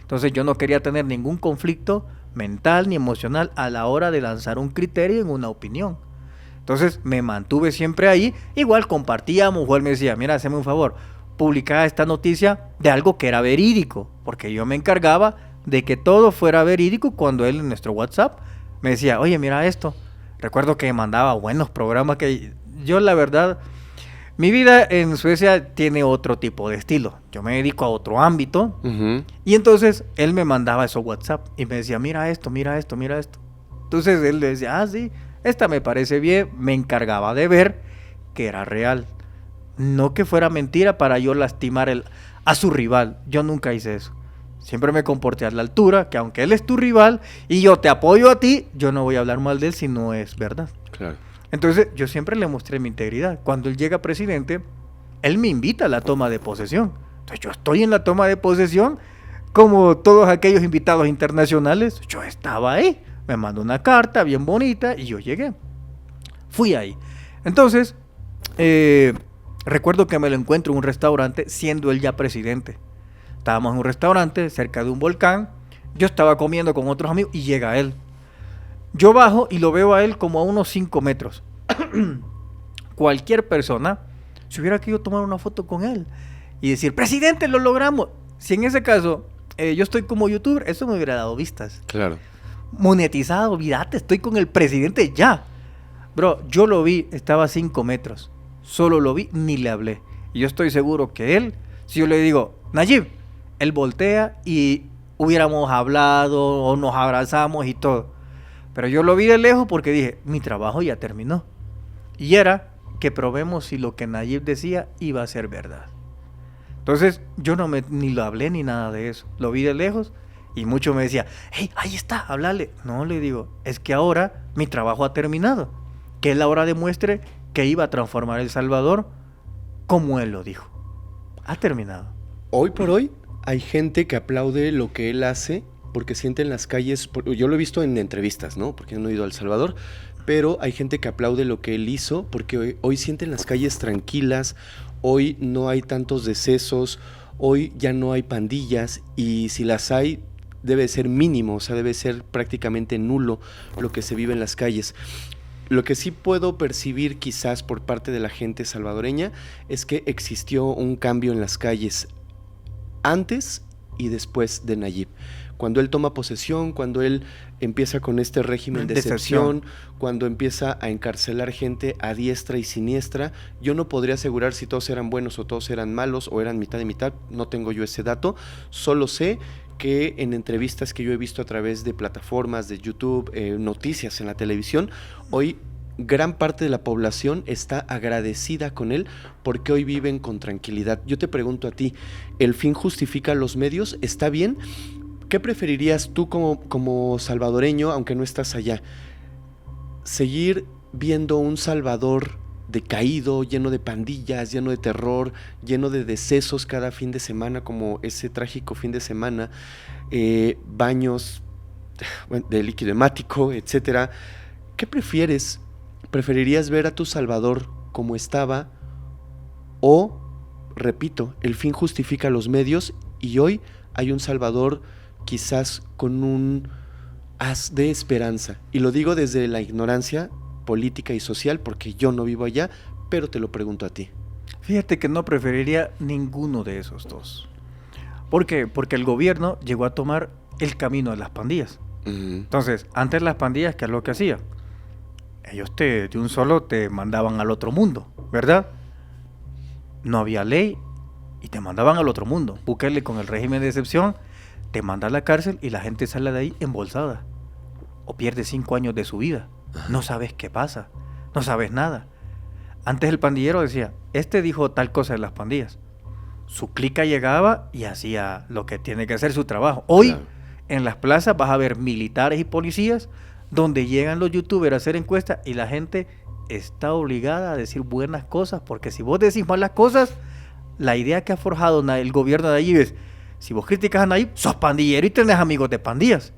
Entonces yo no quería tener ningún conflicto mental ni emocional a la hora de lanzar un criterio en una opinión. Entonces me mantuve siempre ahí. Igual compartíamos o él me decía, mira, hazme un favor, publicaba esta noticia de algo que era verídico. Porque yo me encargaba de que todo fuera verídico cuando él en nuestro WhatsApp me decía, oye, mira esto. Recuerdo que me mandaba buenos programas que yo, la verdad, mi vida en Suecia tiene otro tipo de estilo. Yo me dedico a otro ámbito. Y entonces él me mandaba esos WhatsApp y me decía, mira esto, mira esto, mira esto. Entonces él le decía, ah, sí, esta me parece bien. Me encargaba de ver que era real. No que fuera mentira para yo lastimar a su rival. Yo nunca hice eso. Siempre me comporté a la altura, que aunque él es tu rival y yo te apoyo a ti, yo no voy a hablar mal de él si no es verdad. Claro. Entonces, yo siempre le mostré mi integridad. Cuando él llega presidente, él me invita a la toma de posesión. Entonces, yo estoy en la toma de posesión, como todos aquellos invitados internacionales. Yo estaba ahí. Me mandó una carta bien bonita y yo llegué. Fui ahí. Entonces, Recuerdo que me lo encuentro en un restaurante siendo él ya presidente. Estábamos en un restaurante cerca de un volcán. Yo estaba comiendo con otros amigos y llega él. Yo bajo y lo veo a él como a unos 5 metros. Cualquier persona se hubiera querido tomar una foto con él y decir, presidente, lo logramos. Si en ese caso yo estoy como youtuber, eso me hubiera dado vistas. Claro. Monetizado, olvídate, estoy con el presidente ya. Bro, yo lo vi, estaba a 5 metros. Solo lo vi, ni le hablé. Y yo estoy seguro que él, si yo le digo, Nayib, él voltea y hubiéramos hablado o nos abrazamos y todo. Pero yo lo vi de lejos porque dije, mi trabajo ya terminó. Y era que probemos si lo que Nayib decía iba a ser verdad. Entonces yo ni lo hablé ni nada de eso. Lo vi de lejos y mucho me decía, hey, ahí está, háblale. No, le digo, es que ahora mi trabajo ha terminado. Que él ahora demuestre que iba a transformar El Salvador como él lo dijo. Ha terminado. Hoy por hoy hay gente que aplaude lo que él hace porque siente en las calles, yo lo he visto en entrevistas, ¿no? Porque no he ido a El Salvador, pero hay gente que aplaude lo que él hizo porque hoy sienten las calles tranquilas, hoy no hay tantos decesos, hoy ya no hay pandillas y si las hay debe ser mínimo, o sea, debe ser prácticamente nulo lo que se vive en las calles. Lo que sí puedo percibir quizás por parte de la gente salvadoreña es que existió un cambio en las calles antes y después de Nayib. Cuando él toma posesión, cuando él empieza con este régimen de excepción, cuando empieza a encarcelar gente a diestra y siniestra, yo no podría asegurar si todos eran buenos o todos eran malos o eran mitad y mitad, no tengo yo ese dato, solo sé que en entrevistas que yo he visto a través de plataformas de YouTube, noticias en la televisión, hoy gran parte de la población está agradecida con él porque hoy viven con tranquilidad. Yo te pregunto a ti, ¿el fin justifica los medios? ¿Está bien? ¿Qué preferirías tú como salvadoreño, aunque no estás allá? ¿Seguir viendo un Salvador decaído, lleno de pandillas, lleno de terror, lleno de decesos cada fin de semana, como ese trágico fin de semana, baños de líquido hemático, etcétera? ¿Qué prefieres? ¿Preferirías ver a tu Salvador como estaba? O, repito, el fin justifica los medios y hoy hay un Salvador quizás con un haz de esperanza. Y lo digo desde la ignorancia política y social porque yo no vivo allá, pero te lo pregunto a ti. Fíjate que no preferiría ninguno de esos dos. ¿Por qué? Porque el gobierno llegó a tomar el camino de las pandillas. Entonces, antes las pandillas, ¿qué es lo que hacían? Ellos de un solo te mandaban al otro mundo, ¿verdad? No había ley y te mandaban al otro mundo. Búsquenle con el régimen de excepción, te manda a la cárcel y la gente sale de ahí embolsada. O pierde 5 años de su vida. No sabes qué pasa, no sabes nada. Antes el pandillero decía, este dijo tal cosa de las pandillas. Su clica llegaba y hacía lo que tiene que hacer, su trabajo. Hoy, claro, en las plazas vas a ver militares y policías donde llegan los youtubers a hacer encuestas y la gente está obligada a decir buenas cosas, porque si vos decís malas cosas, la idea que ha forjado el gobierno de Nayib es, si vos criticas a Nayib, sos pandillero y tenés amigos de pandillas.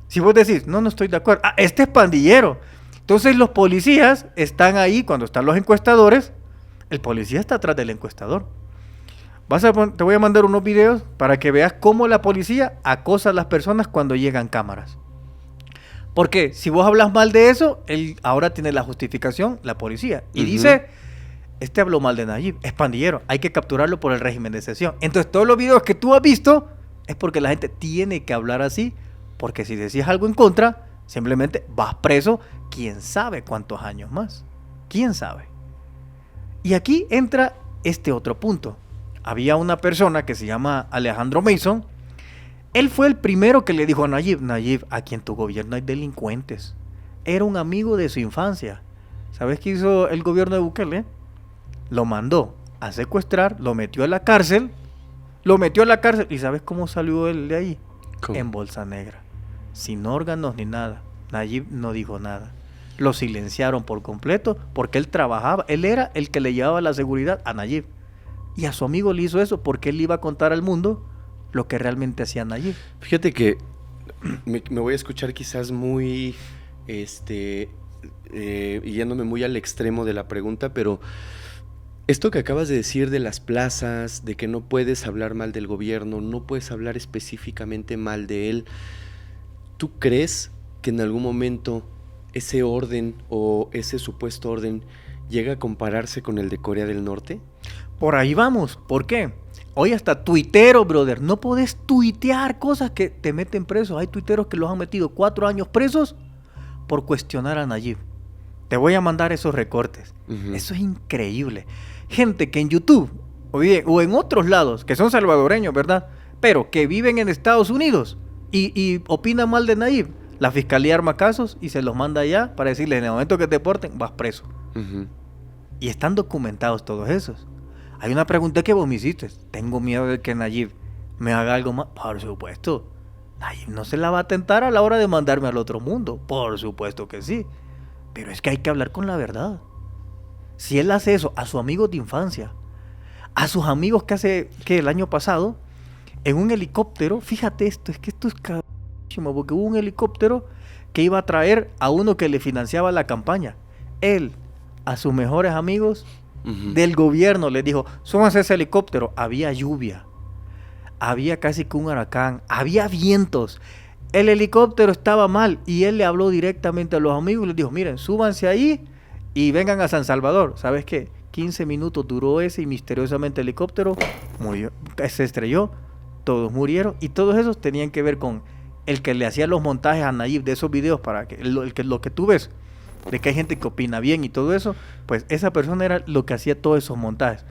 Si vos decís, no estoy de acuerdo, este es pandillero. Entonces los policías están ahí, cuando están los encuestadores, el policía está atrás del encuestador. Te voy a mandar unos videos para que veas cómo la policía acosa a las personas cuando llegan cámaras. Porque si vos hablas mal de eso, él ahora tiene la justificación, la policía, y dice, este habló mal de Nayib, es pandillero, hay que capturarlo por el régimen de excepción. Entonces todos los videos que tú has visto es porque la gente tiene que hablar así, porque si decís algo en contra, simplemente vas preso, quién sabe cuántos años más, quién sabe. Y aquí entra este otro punto. Había una persona que se llama Alejandro Mason. Él fue el primero que le dijo a Nayib, aquí en tu gobierno hay delincuentes. Era un amigo de su infancia. ¿Sabes qué hizo el gobierno de Bukele? Lo mandó a secuestrar, lo metió a la cárcel. ¿Y sabes cómo salió él de ahí? ¿Cómo? En bolsa negra, sin órganos ni nada. Nayib no dijo nada. Lo silenciaron por completo porque él trabajaba, él era el que le llevaba la seguridad a Nayib. Y a su amigo le hizo eso porque él iba a contar al mundo lo que realmente hacía Nayib. Fíjate que me voy a escuchar quizás muy, yéndome muy al extremo de la pregunta, pero Esto que acabas de decir de las plazas, de que no puedes hablar mal del gobierno, no puedes hablar específicamente mal de él, ¿tú crees que en algún momento ese orden o ese supuesto orden llega a compararse con el de Corea del Norte? Por ahí vamos. ¿Por qué? Hoy hasta tuiteros, brother. No podés tuitear cosas que te meten presos. Hay tuiteros que los han metido 4 años presos por cuestionar a Nayib. Te voy a mandar esos recortes. Eso es increíble. Gente que en YouTube o en otros lados, que son salvadoreños, ¿verdad? Pero que viven en Estados Unidos y opinan mal de Nayib. La fiscalía arma casos y se los manda allá para decirles, en el momento que te porten, vas preso. Y están documentados todos esos. Hay una pregunta que vos me hiciste. ¿Tengo miedo de que Nayib me haga algo más? Por supuesto. Nayib no se la va a tentar a la hora de mandarme al otro mundo. Por supuesto que sí. Pero es que hay que hablar con la verdad. Si él hace eso a sus amigos de infancia, a sus amigos que el año pasado, en un helicóptero, fíjate esto, es que esto es carísimo, porque hubo un helicóptero que iba a traer a uno que le financiaba la campaña. Él, a sus mejores amigos del gobierno, les dijo, súbanse a ese helicóptero. Había lluvia, había casi que un huracán, había vientos. El helicóptero estaba mal y él le habló directamente a los amigos y les dijo, miren, súbanse ahí y vengan a San Salvador. ¿Sabes qué? 15 minutos duró ese y misteriosamente el helicóptero murió, se estrelló, todos murieron y todos esos tenían que ver con el que le hacía los montajes a Nayib de esos videos para que lo que tú ves, de que hay gente que opina bien y todo eso, pues esa persona era lo que hacía todos esos montajes.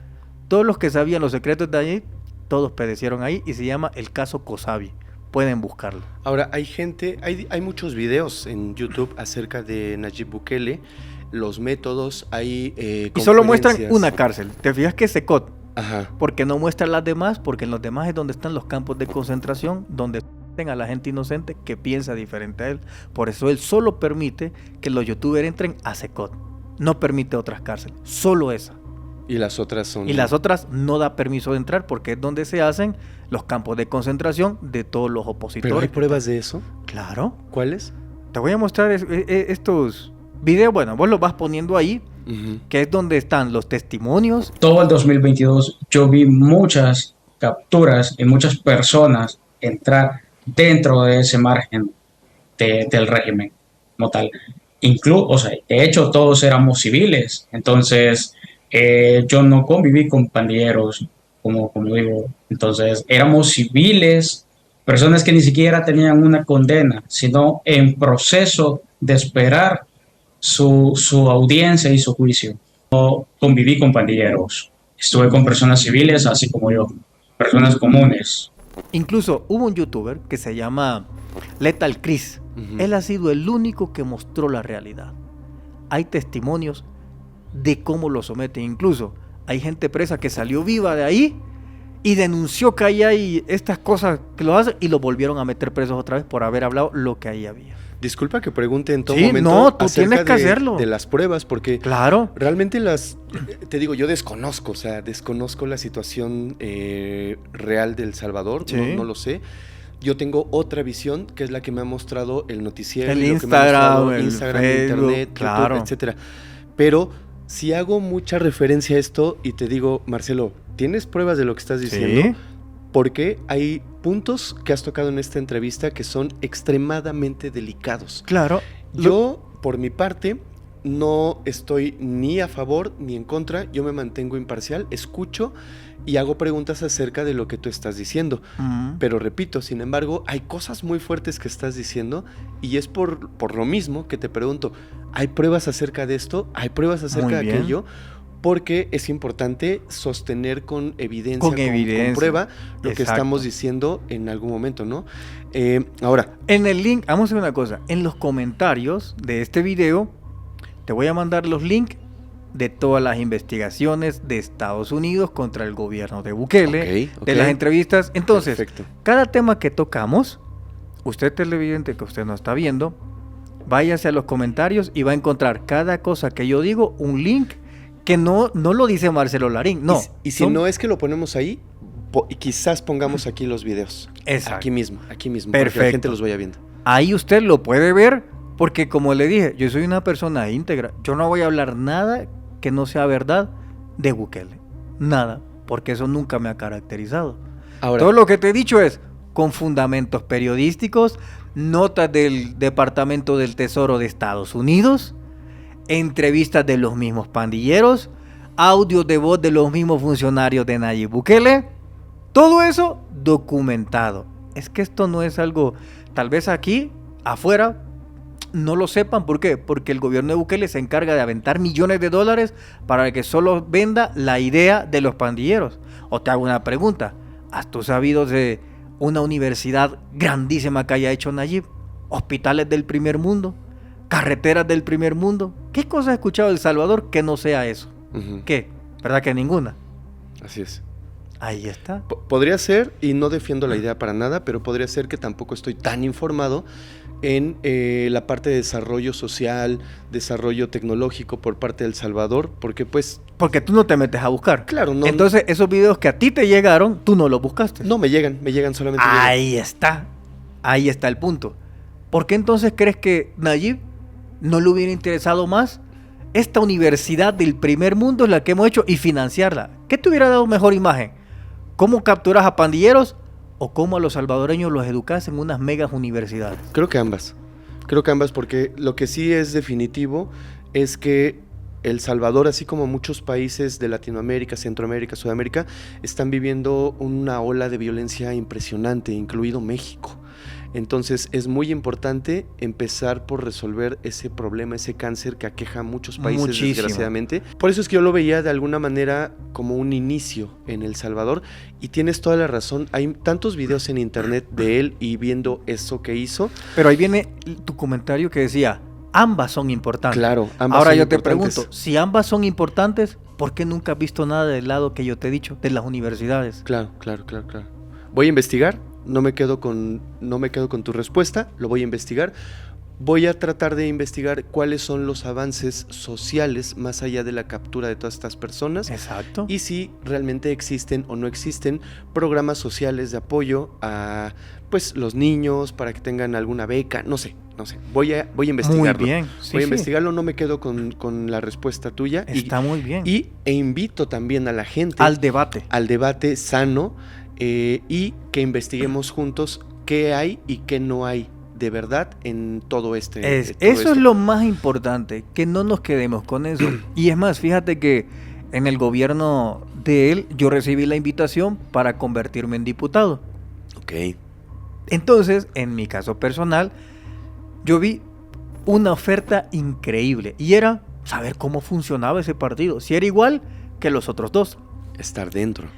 Todos los que sabían los secretos de Nayib, todos perecieron ahí y se llama el caso Kosabi. Pueden buscarlo. Ahora, hay muchos videos en YouTube acerca de Nayib Bukele, los métodos, hay y solo muestran una cárcel. ¿Te fijas que es Secot? Ajá. Porque no muestran las demás, porque en los demás es donde están los campos de concentración, donde a la gente inocente que piensa diferente a él. Por eso él solo permite que los youtubers entren a Secot. No permite otras cárceles, solo esa. Y las otras son... Y las otras no da permiso de entrar porque es donde se hacen los campos de concentración de todos los opositores. ¿Pero hay pruebas de eso? Claro. ¿Cuáles? Te voy a mostrar estos videos. Bueno, vos los vas poniendo ahí, que es donde están los testimonios. Todo el 2022 yo vi muchas capturas y muchas personas entrar dentro de ese margen del régimen como tal. O sea, de hecho todos éramos civiles, entonces yo no conviví con pandilleros, como digo, entonces éramos civiles, personas que ni siquiera tenían una condena, sino en proceso de esperar su audiencia y su juicio. No conviví con pandilleros, estuve con personas civiles, así como yo, personas comunes. Incluso hubo un youtuber que se llama Lethal Chris. Él ha sido el único que mostró la realidad. Hay testimonios de cómo lo someten. Incluso hay gente presa que salió viva de ahí y denunció que ahí hay estas cosas que lo hacen y lo volvieron a meter presos otra vez por haber hablado lo que ahí había. Disculpa que pregunte en todo sí, momento no, tú tienes que hacerlo. De las pruebas, porque claro, realmente te digo, yo desconozco la situación real de El Salvador, sí. No lo sé. Yo tengo otra visión, que es la que me ha mostrado el noticiero, el Instagram, Facebook, Internet, claro. YouTube, etcétera. Pero si hago mucha referencia a esto y te digo, Marcelo, ¿tienes pruebas de lo que estás diciendo? Sí. Porque hay puntos que has tocado en esta entrevista que son extremadamente delicados. Claro. Yo, por mi parte, no estoy ni a favor ni en contra. Yo me mantengo imparcial, escucho y hago preguntas acerca de lo que tú estás diciendo. Pero repito, sin embargo, hay cosas muy fuertes que estás diciendo y es por lo mismo que te pregunto, ¿hay pruebas acerca de esto? ¿Hay pruebas acerca de aquello? Porque es importante sostener con evidencia, con prueba, lo Exacto. que estamos diciendo en algún momento, ¿no? Ahora. En el link, vamos a hacer una cosa. En los comentarios de este video, te voy a mandar los links de todas las investigaciones de Estados Unidos contra el gobierno de Bukele, okay. de las entrevistas. Entonces, perfecto. Cada tema que tocamos, usted televidente que usted no está viendo, váyase a los comentarios y va a encontrar cada cosa que yo digo, un link que no lo dice Marcelo Larín, no. Y si no es que lo ponemos ahí, quizás pongamos aquí los videos. Exacto. Aquí mismo, perfecto. Para que la gente los vaya viendo. Ahí usted lo puede ver, porque como le dije, yo soy una persona íntegra. Yo no voy a hablar nada que no sea verdad de Bukele. Nada, porque eso nunca me ha caracterizado. Ahora, Todo lo que te he dicho es con fundamentos periodísticos, notas del Departamento del Tesoro de Estados Unidos, entrevistas de los mismos pandilleros, audios de voz de los mismos funcionarios de Nayib Bukele, todo eso documentado. Es que esto no es algo, tal vez aquí, afuera, no lo sepan. ¿Por qué? Porque el gobierno de Bukele se encarga de aventar millones de dólares para que solo venda la idea de los pandilleros. O te hago una pregunta, ¿has tú sabido de una universidad grandísima que haya hecho Nayib? Hospitales del primer mundo, carreteras del primer mundo. ¿Qué cosa ha escuchado El Salvador que no sea eso? ujú, ¿Qué? ¿Verdad que ninguna? así es. Ahí está. Podría ser, y no defiendo la idea para nada, pero podría ser que tampoco estoy tan informado en la parte de desarrollo social, desarrollo tecnológico por parte de El Salvador, porque pues, Porque tú no te metes a buscar. claro, no, Entonces, esos videos que a ti te llegaron, tú no los buscaste. no me llegan solamente. Ahí está el punto. ¿Por qué entonces crees que Nayib no le hubiera interesado más esta universidad del primer mundo es la que hemos hecho y financiarla? ¿Qué te hubiera dado mejor imagen? ¿Cómo capturas a pandilleros o cómo a los salvadoreños los educas en unas megas universidades? Creo que ambas, porque lo que sí es definitivo es que El Salvador, así como muchos países de Latinoamérica, Centroamérica, Sudamérica, están viviendo una ola de violencia impresionante, incluido México. Entonces es muy importante empezar por resolver ese problema, ese cáncer que aqueja a muchos países, Muchísimo. desgraciadamente. Por eso es que yo lo veía de alguna manera como un inicio en El Salvador, y tienes toda la razón. Hay tantos videos en internet de él y viendo eso que hizo. Pero ahí viene tu comentario que decía, ambas son importantes. Claro, ambas Ahora son yo te importantes. pregunto, si ambas son importantes, ¿por qué nunca has visto nada del lado que yo te he dicho, de las universidades? Claro. Voy a investigar, no me quedo con tu respuesta, lo voy a investigar. Voy a tratar de investigar cuáles son los avances sociales más allá de la captura de todas estas personas. Exacto. Y si realmente existen o no existen programas sociales de apoyo a pues los niños para que tengan alguna beca, no sé. Voy a investigarlo. Muy bien. Sí, voy a sí. investigarlo, no me quedo con la respuesta tuya. Está muy bien. E invito también a la gente Al debate. sano, y que investiguemos juntos qué hay y qué no hay de verdad en todo Eso es lo más importante, que no nos quedemos con eso. Y es más, fíjate que en el gobierno de él yo recibí la invitación para convertirme en diputado. Ok. Entonces, en mi caso personal, yo vi una oferta increíble y era saber cómo funcionaba ese partido, si era igual que los otros dos. Estar dentro.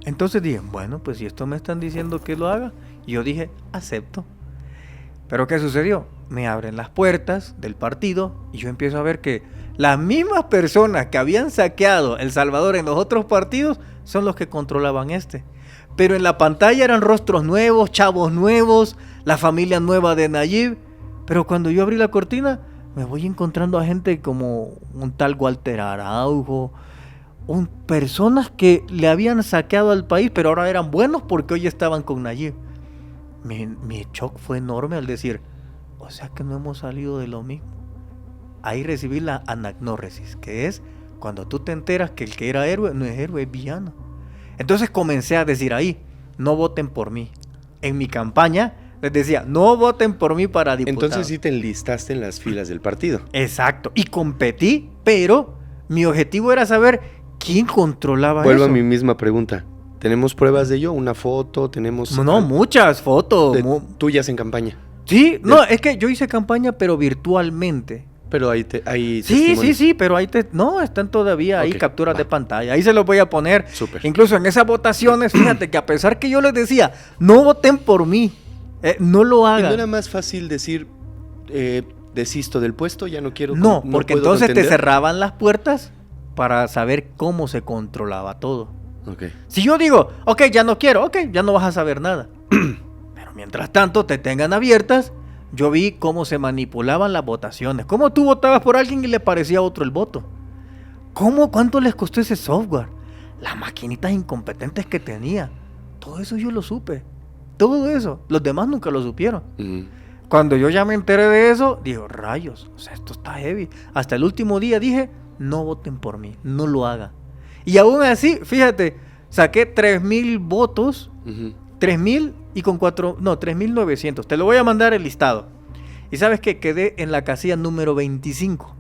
Entonces dije, bueno, pues si esto me están diciendo que lo haga, yo dije, acepto. Pero ¿qué sucedió? Me abren las puertas del partido y yo empiezo a ver que las mismas personas que habían saqueado El Salvador en los otros partidos son los que controlaban este. Pero en la pantalla eran rostros nuevos, chavos nuevos, la familia nueva de Nayib. Pero cuando yo abrí la cortina, me voy encontrando a gente como un tal Walter Araujo, personas que le habían saqueado al país, pero ahora eran buenos porque hoy estaban con Nayib. Mi shock fue enorme al decir, o sea que no hemos salido de lo mismo. Ahí recibí la anagnóresis, que es cuando tú te enteras que el que era héroe no es héroe, es villano. Entonces comencé a decir ahí, no voten por mí. En mi campaña les decía, no voten por mí para diputado. Entonces sí te enlistaste en las filas del partido. Exacto, y competí, pero mi objetivo era saber quién controlaba eso. Vuelvo a mi misma pregunta. ¿Tenemos pruebas de ello? ¿Una foto? ¿Tenemos...? No, muchas fotos. Tuyas en campaña. Sí, no, es que yo hice campaña, pero virtualmente. Pero hay Sí, pero ahí no, están todavía ahí capturas de pantalla. Ahí se los voy a poner. Súper. Incluso en esas votaciones, fíjate que a pesar que yo les decía, no voten por mí, no lo ¿Y hagan. no era más fácil decir, desisto del puesto, ya no quiero... No, porque puedo entonces contender? te cerraban las puertas para saber cómo se controlaba todo. Ok. Si yo digo, ok, ya no quiero, ok, ya no vas a saber nada. Pero mientras tanto te tengan abiertas, yo vi cómo se manipulaban las votaciones. Cómo tú votabas por alguien y le parecía a otro el voto. ¿Cuánto les costó ese software? Las maquinitas incompetentes que tenía. Todo eso yo lo supe. Todo eso. Los demás nunca lo supieron. Uh-huh. Cuando yo ya me enteré de eso, digo, rayos, o sea, esto está heavy. Hasta el último día dije, no voten por mí, no lo hagan. Y aún así, fíjate, saqué 3,000 votos, 3,000 y con 3,900. Te lo voy a mandar el listado. Y sabes que quedé en la casilla número 25.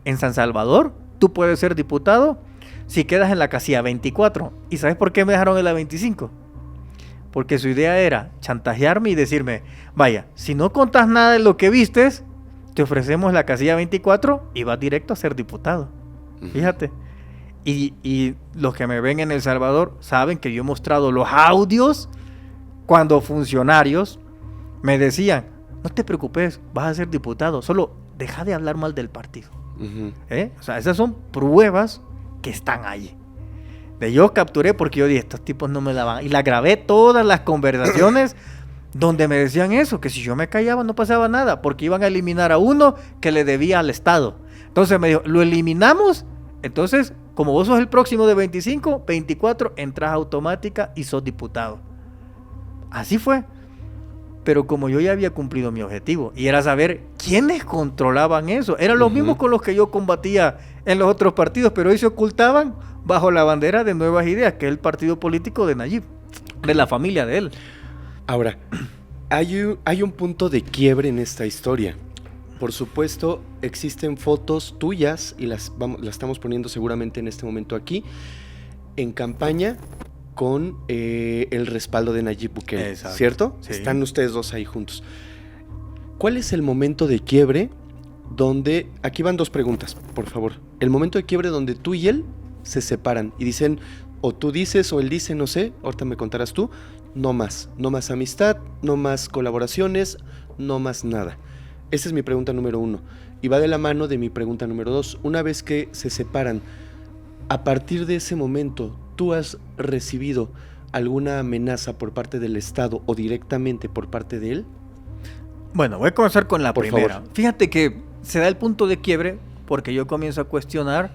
En San Salvador, tú puedes ser diputado si quedas en la casilla 24. ¿Y sabes por qué me dejaron en la 25? Porque su idea era chantajearme y decirme, vaya, si no contas nada de lo que vistes, te ofrecemos la casilla 24 y vas directo a ser diputado. Fíjate. Y los que me ven en El Salvador saben que yo he mostrado los audios cuando funcionarios me decían, no te preocupes, vas a ser diputado, solo deja de hablar mal del partido. O sea, esas son pruebas que están allí. Yo capturé porque yo dije, estos tipos no me la van. Y la grabé todas las conversaciones donde me decían eso, que si yo me callaba no pasaba nada, porque iban a eliminar a uno que le debía al Estado. Entonces me dijo, lo eliminamos, entonces como vos sos el próximo de 25, 24, entras automática y sos diputado. Así fue. Pero como yo ya había cumplido mi objetivo, y era saber quiénes controlaban eso, eran los mismos con los que yo combatía en los otros partidos, pero ellos se ocultaban bajo la bandera de Nuevas Ideas, que es el partido político de Nayib, de la familia de él. Ahora, hay un punto de quiebre en esta historia. Por supuesto, existen fotos tuyas, y las estamos poniendo seguramente en este momento aquí, en campaña con el respaldo de Nayib Bukele. Exacto. ¿Cierto? Sí. Están ustedes dos ahí juntos. ¿Cuál es el momento de quiebre donde... Aquí van dos preguntas, por favor. El momento de quiebre donde tú y él se separan y dicen, o tú dices o él dice, no sé, ahorita me contarás tú, no más amistad, no más colaboraciones, no más nada. Esa es mi pregunta número 1. Y va de la mano de mi pregunta número 2. Una vez que se separan, a partir de ese momento, ¿tú has recibido alguna amenaza por parte del Estado o directamente por parte de él? Bueno, voy a comenzar con la primera. Favor. Fíjate que se da el punto de quiebre porque yo comienzo a cuestionar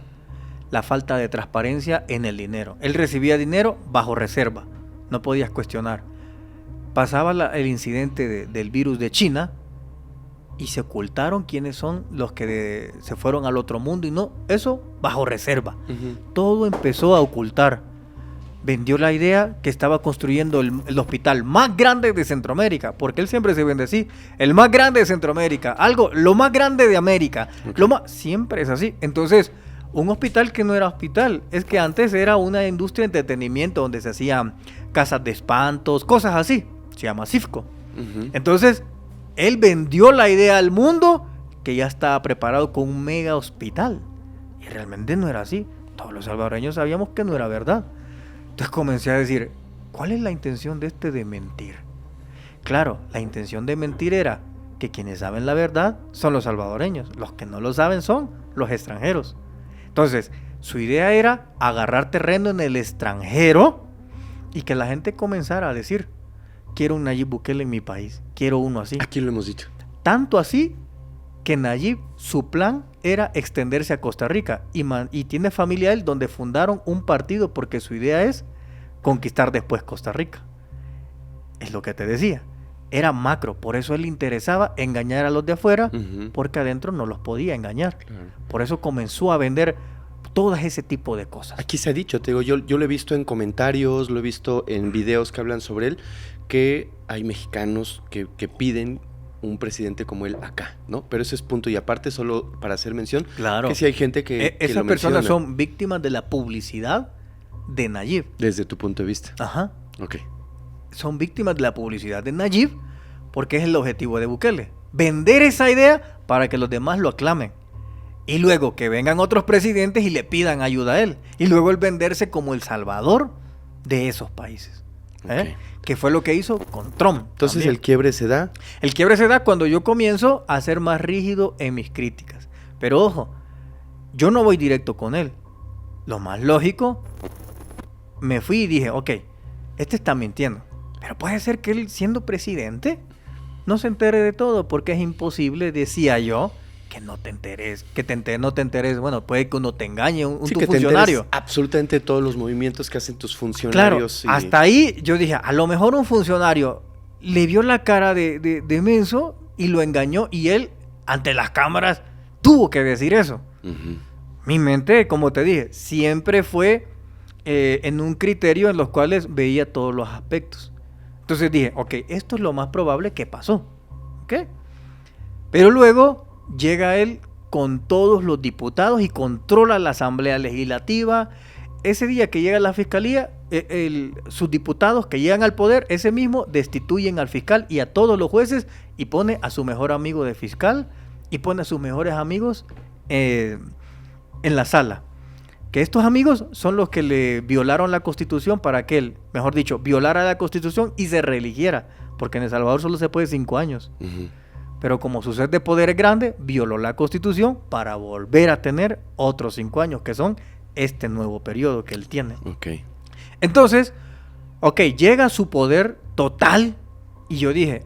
la falta de transparencia en el dinero. Él recibía dinero bajo reserva, no podías cuestionar. Pasaba el incidente del virus de China y se ocultaron quiénes son los que se fueron al otro mundo y no, eso bajo reserva. Todo empezó a ocultar. Vendió la idea que estaba construyendo el hospital más grande de Centroamérica, porque él siempre se vende así, el más grande de Centroamérica, lo más grande de América, siempre es así. Entonces, un hospital que no era hospital, es que antes era una industria de entretenimiento donde se hacían casas de espantos, cosas así, se llama Cifco. Entonces, él vendió la idea al mundo que ya estaba preparado con un mega hospital, y realmente no era así. Todos los salvadoreños sabíamos que no era verdad. Entonces comencé a decir, ¿cuál es la intención de de mentir? Claro, la intención de mentir era que quienes saben la verdad son los salvadoreños, los que no lo saben son los extranjeros. Entonces, su idea era agarrar terreno en el extranjero y que la gente comenzara a decir, quiero un Nayib Bukele en mi país, quiero uno así. Aquí lo hemos dicho. Tanto así que Nayib, su plan era extenderse a Costa Rica y tiene familia él donde fundaron un partido porque su idea es conquistar después Costa Rica. Es lo que te decía. Era macro, por eso él le interesaba engañar a los de afuera, porque adentro no los podía engañar. Claro. Por eso comenzó a vender todo ese tipo de cosas. Aquí se ha dicho, te digo, yo lo he visto en comentarios, lo he visto en videos que hablan sobre él, que hay mexicanos que piden un presidente como él acá, ¿no? Pero ese es punto y aparte, solo para hacer mención, claro, que sí hay gente que esas lo personas menciona. son víctimas de la publicidad de Nayib. Desde tu punto de vista. Ajá. Ok. Son víctimas de la publicidad de Nayib porque es el objetivo de Bukele. Vender esa idea para que los demás lo aclamen. Y luego que vengan otros presidentes y le pidan ayuda a él. Y luego él venderse como el salvador de esos países. Okay. Que fue lo que hizo con Trump. Entonces también. ¿El quiebre se da? El quiebre se da cuando yo comienzo a ser más rígido en mis críticas. Pero ojo, yo no voy directo con él. Lo más lógico, me fui y dije, ok, este está mintiendo. Pero puede ser que él, siendo presidente, no se entere de todo, porque es imposible, decía yo, que no te enteres, no te enteres, bueno, puede que uno te engañe, tu que funcionario. Te absolutamente todos los movimientos que hacen tus funcionarios. Claro, hasta ahí yo dije, a lo mejor un funcionario le vio la cara de menso y lo engañó, y él, ante las cámaras, tuvo que decir eso. Mi mente, como te dije, siempre fue en un criterio en los cuales veía todos los aspectos. Entonces dije, ok, esto es lo más probable que pasó. ¿Ok? Pero luego llega él con todos los diputados y controla la Asamblea Legislativa. Ese día que llega la Fiscalía, sus diputados que llegan al poder, ese mismo destituyen al fiscal y a todos los jueces y pone a su mejor amigo de fiscal y pone a sus mejores amigos en la sala. Que estos amigos son los que le violaron la Constitución para que él, mejor dicho, violara la Constitución y se reeligiera, porque en El Salvador solo se puede 5 años. Uh-huh. Pero como su sed de poder es grande, violó la Constitución para volver a tener otros 5 años, que son este nuevo periodo que él tiene. Okay. Entonces, llega su poder total y yo dije,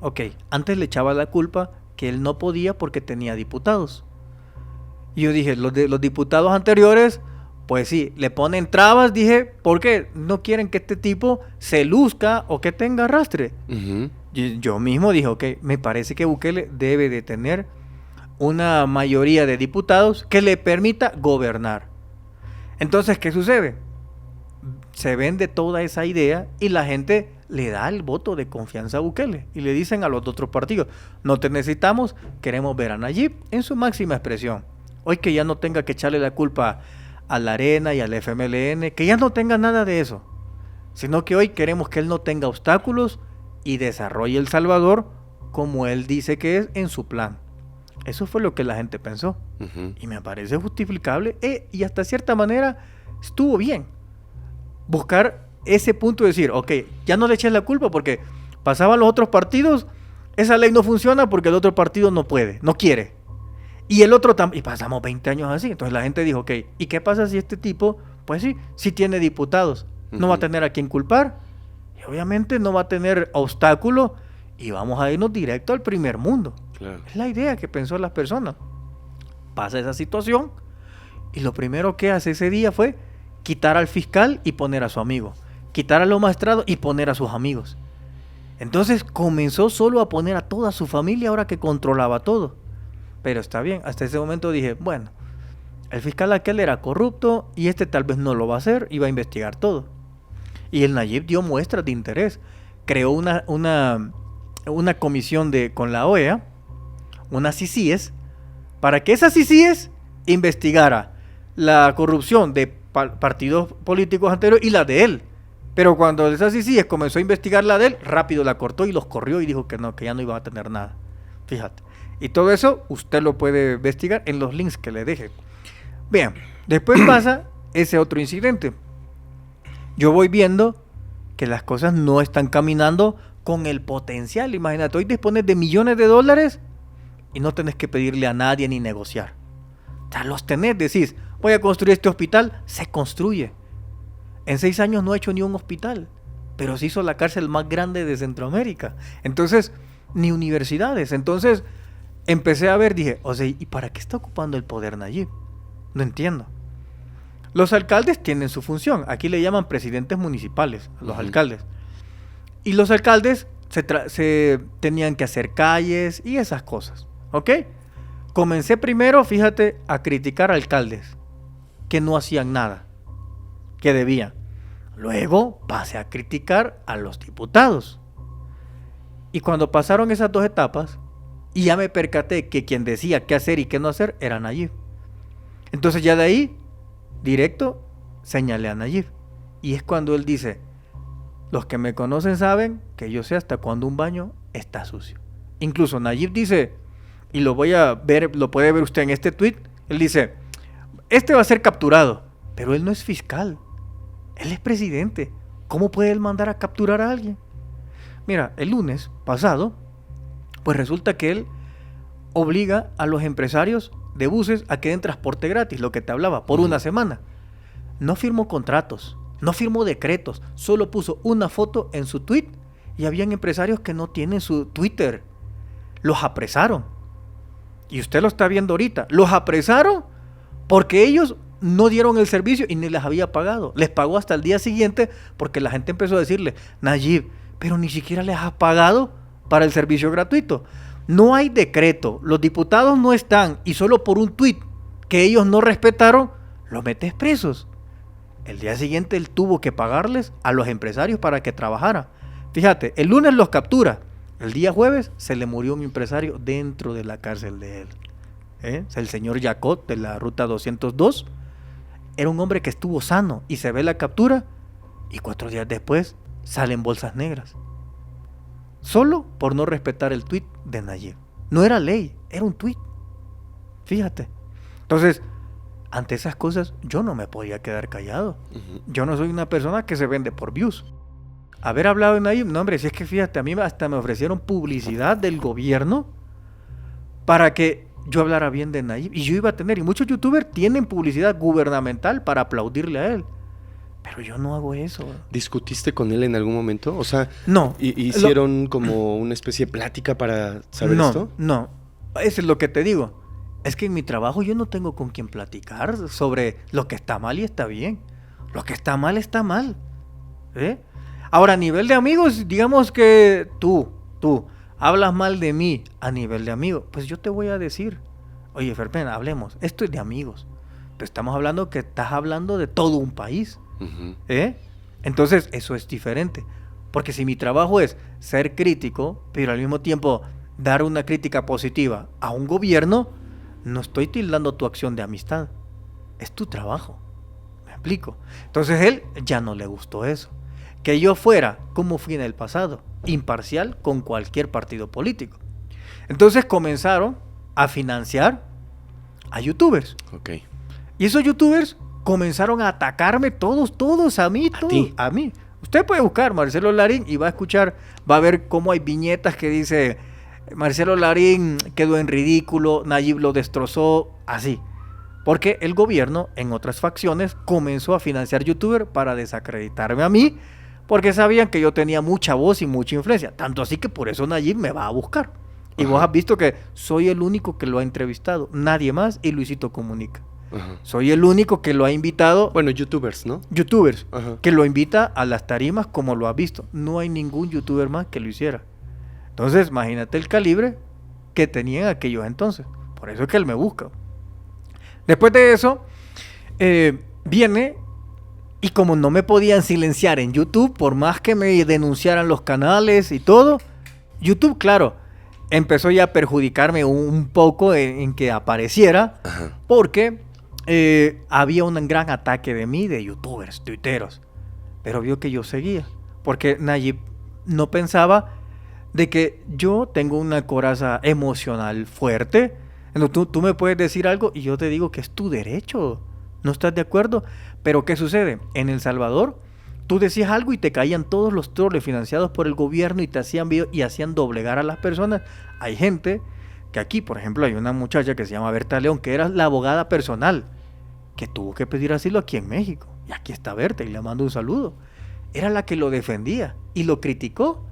antes le echaba la culpa que él no podía porque tenía diputados. Y yo dije, los diputados anteriores, pues sí, le ponen trabas, dije, ¿por qué? No quieren que este tipo se luzca o que tenga arrastre. Uh-huh. Yo mismo dije, me parece que Bukele debe de tener una mayoría de diputados que le permita gobernar. Entonces, ¿qué sucede? Se vende toda esa idea y la gente le da el voto de confianza a Bukele y le dicen a los otros partidos, no te necesitamos, queremos ver a Nayib en su máxima expresión. Hoy que ya no tenga que echarle la culpa a la Arena y al FMLN, que ya no tenga nada de eso, sino que hoy queremos que él no tenga obstáculos y desarrolle El Salvador como él dice que es en su plan. Eso fue lo que la gente pensó. Uh-huh. Y me parece justificable y hasta cierta manera estuvo bien buscar ese punto de decir, ya no le eches la culpa porque pasaban los otros partidos, esa ley no funciona porque el otro partido no puede, no quiere. Y el otro también, y pasamos 20 años así. Entonces la gente dijo, ¿y qué pasa si este tipo, pues sí tiene diputados? No uh-huh. va a tener a quién culpar. Y obviamente no va a tener obstáculo y vamos a irnos directo al primer mundo. Claro. Es la idea que pensó las personas. Pasa esa situación y lo primero que hace ese día fue quitar al fiscal y poner a su amigo. Quitar a los magistrados y poner a sus amigos. Entonces comenzó solo a poner a toda su familia ahora que controlaba todo. Pero está bien, hasta ese momento dije, bueno, el fiscal aquel era corrupto y este tal vez no lo va a hacer y va a investigar todo. Y el Nayib dio muestras de interés. Creó una comisión con la OEA, unas CICIES, para que esas CICIES investigara la corrupción de partidos políticos anteriores y la de él. Pero cuando esas CICIES comenzó a investigar la de él, rápido la cortó y los corrió y dijo que no, que ya no iba a tener nada. Fíjate. Y todo eso usted lo puede investigar en los links que le deje. Bien, después pasa ese otro incidente. Yo voy viendo que las cosas no están caminando con el potencial. Imagínate, hoy dispones de millones de dólares y no tenés que pedirle a nadie ni negociar. O sea, los tenés, decís, voy a construir este hospital, se construye. En 6 años no ha hecho ni un hospital, pero se hizo la cárcel más grande de Centroamérica. Entonces, ni universidades. Entonces, empecé a ver, dije, ¿y para qué está ocupando el poder Nayib? No entiendo. Los alcaldes tienen su función. Aquí le llaman presidentes municipales, los uh-huh. alcaldes. Y los alcaldes se tenían que hacer calles y esas cosas. ¿Ok? Comencé primero, fíjate, a criticar a alcaldes que no hacían nada, que debían. Luego pasé a criticar a los diputados. Y cuando pasaron esas 2 etapas, y ya me percaté que quien decía qué hacer y qué no hacer era Nayib. Entonces ya de ahí, directo, señalé a Nayib. Y es cuando él dice, los que me conocen saben que yo sé hasta cuando un baño está sucio. Incluso Nayib dice, y lo puede ver usted en este tweet, él dice, este va a ser capturado, pero él no es fiscal, él es presidente. ¿Cómo puede él mandar a capturar a alguien? Mira, el lunes pasado, pues resulta que él obliga a los empresarios de buses a que den transporte gratis, lo que te hablaba, por una semana. No firmó contratos, no firmó decretos, solo puso una foto en su tweet y habían empresarios que no tienen su Twitter. Los apresaron. Y usted lo está viendo ahorita. Los apresaron porque ellos no dieron el servicio y ni les había pagado. Les pagó hasta el día siguiente porque la gente empezó a decirle, Nayib, pero ni siquiera les has pagado para el servicio gratuito. No hay decreto, los diputados no están y solo por un tuit que ellos no respetaron, los metes presos. El día siguiente él tuvo que pagarles a los empresarios para que trabajara. Fíjate, el lunes los captura. El día jueves se le murió un empresario dentro de la cárcel de él. El señor Yacot de la ruta 202 era un hombre que estuvo sano y se ve la captura y 4 días después salen bolsas negras. Solo por no respetar el tuit de Nayib. No era ley, era un tuit. Fíjate. Entonces, ante esas cosas yo no me podía quedar callado. Yo no soy una persona que se vende por views. Haber hablado de Nayib, no hombre, si es que fíjate, a mí hasta me ofrecieron publicidad del gobierno para que yo hablara bien de Nayib. Y yo iba a tener, y muchos youtubers tienen publicidad gubernamental para aplaudirle a él. Pero yo no hago eso. ¿Discutiste con él en algún momento? O sea, no. ¿hicieron como una especie de plática para saber esto? No, eso es lo que te digo. Es que en mi trabajo yo no tengo con quién platicar sobre lo que está mal y está bien. Lo que está mal. Ahora, a nivel de amigos, digamos que tú hablas mal de mí a nivel de amigo, pues yo te voy a decir, oye, Ferpen, hablemos, esto es de amigos. Te estamos hablando que estás hablando de todo un país. Entonces, eso es diferente. Porque si mi trabajo es ser crítico, pero al mismo tiempo dar una crítica positiva a un gobierno, no estoy tildando tu acción de amistad. Es tu trabajo. ¿Me explico? Entonces él ya no le gustó eso. Que yo fuera, como fui en el pasado, imparcial con cualquier partido político. Entonces comenzaron a financiar a youtubers. Ok. Y esos youtubers comenzaron a atacarme todos a mí. A mí. Usted puede buscar Marcelo Larín y va a escuchar, va a ver cómo hay viñetas que dice Marcelo Larín quedó en ridículo, Nayib lo destrozó, así. Porque el gobierno en otras facciones comenzó a financiar youtubers para desacreditarme a mí, porque sabían que yo tenía mucha voz y mucha influencia. Tanto así que por eso Nayib me va a buscar. Y vos has visto que soy el único que lo ha entrevistado, nadie más, y Luisito Comunica. Soy el único que lo ha invitado. Bueno, youtubers, ¿no? Youtubers, que lo invita a las tarimas como lo has visto. No hay ningún youtuber más que lo hiciera. Entonces, imagínate el calibre que tenía en aquellos entonces. Por eso es que él me busca. Después de eso, viene, y como no me podían silenciar en YouTube, por más que me denunciaran los canales y todo, YouTube, claro, empezó ya a perjudicarme un poco en que apareciera, porque había un gran ataque de mí, de youtubers, tuiteros. Pero vio que yo seguía, porque Nayib no pensaba de que yo tengo una coraza emocional fuerte. Entonces, tú me puedes decir algo y yo te digo que es tu derecho. ¿No estás de acuerdo? Pero ¿qué sucede? En El Salvador, tú decías algo y te caían todos los troles financiados por el gobierno y te hacían video y hacían doblegar a las personas. Hay gente que aquí, por ejemplo, hay una muchacha que se llama Berta León, que era la abogada personal, que tuvo que pedir asilo aquí en México. Y aquí está Berta y le mando un saludo. Era la que lo defendía y lo criticó.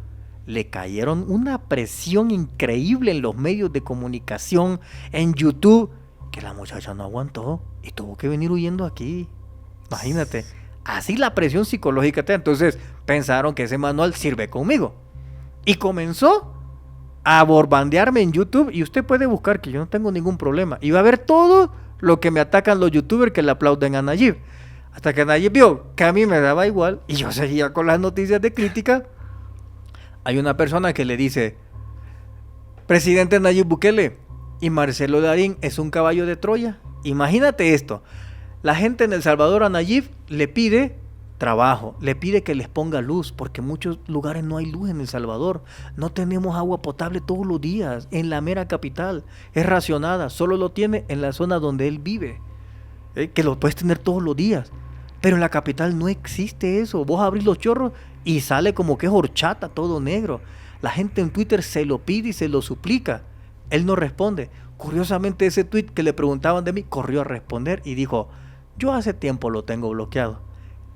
Le cayeron una presión increíble en los medios de comunicación, en YouTube, que la muchacha no aguantó y tuvo que venir huyendo aquí. Imagínate, así la presión psicológica. Entonces pensaron que ese manual sirve conmigo. Y comenzó a borbandearme en YouTube. Y usted puede buscar, que yo no tengo ningún problema. Y va a ver todo lo que me atacan los youtubers que le aplauden a Nayib. Hasta que Nayib vio que a mí me daba igual y yo seguía con las noticias de crítica. Hay una persona que le dice: presidente Nayib Bukele y Marcelo Larín es un caballo de Troya. Imagínate esto. La gente en El Salvador a Nayib le pide trabajo, le pide que les ponga luz, porque en muchos lugares no hay luz en El Salvador. No tenemos agua potable todos los días. En la mera capital es racionada, solo lo tiene en la zona donde él vive, que lo puedes tener todos los días. Pero en la capital no existe eso. Vos abrís los chorros y sale como que es horchata, todo negro. La gente en Twitter se lo pide y se lo suplica. Él no responde. Curiosamente, ese tweet que le preguntaban de mí, corrió a responder y dijo: yo hace tiempo lo tengo bloqueado.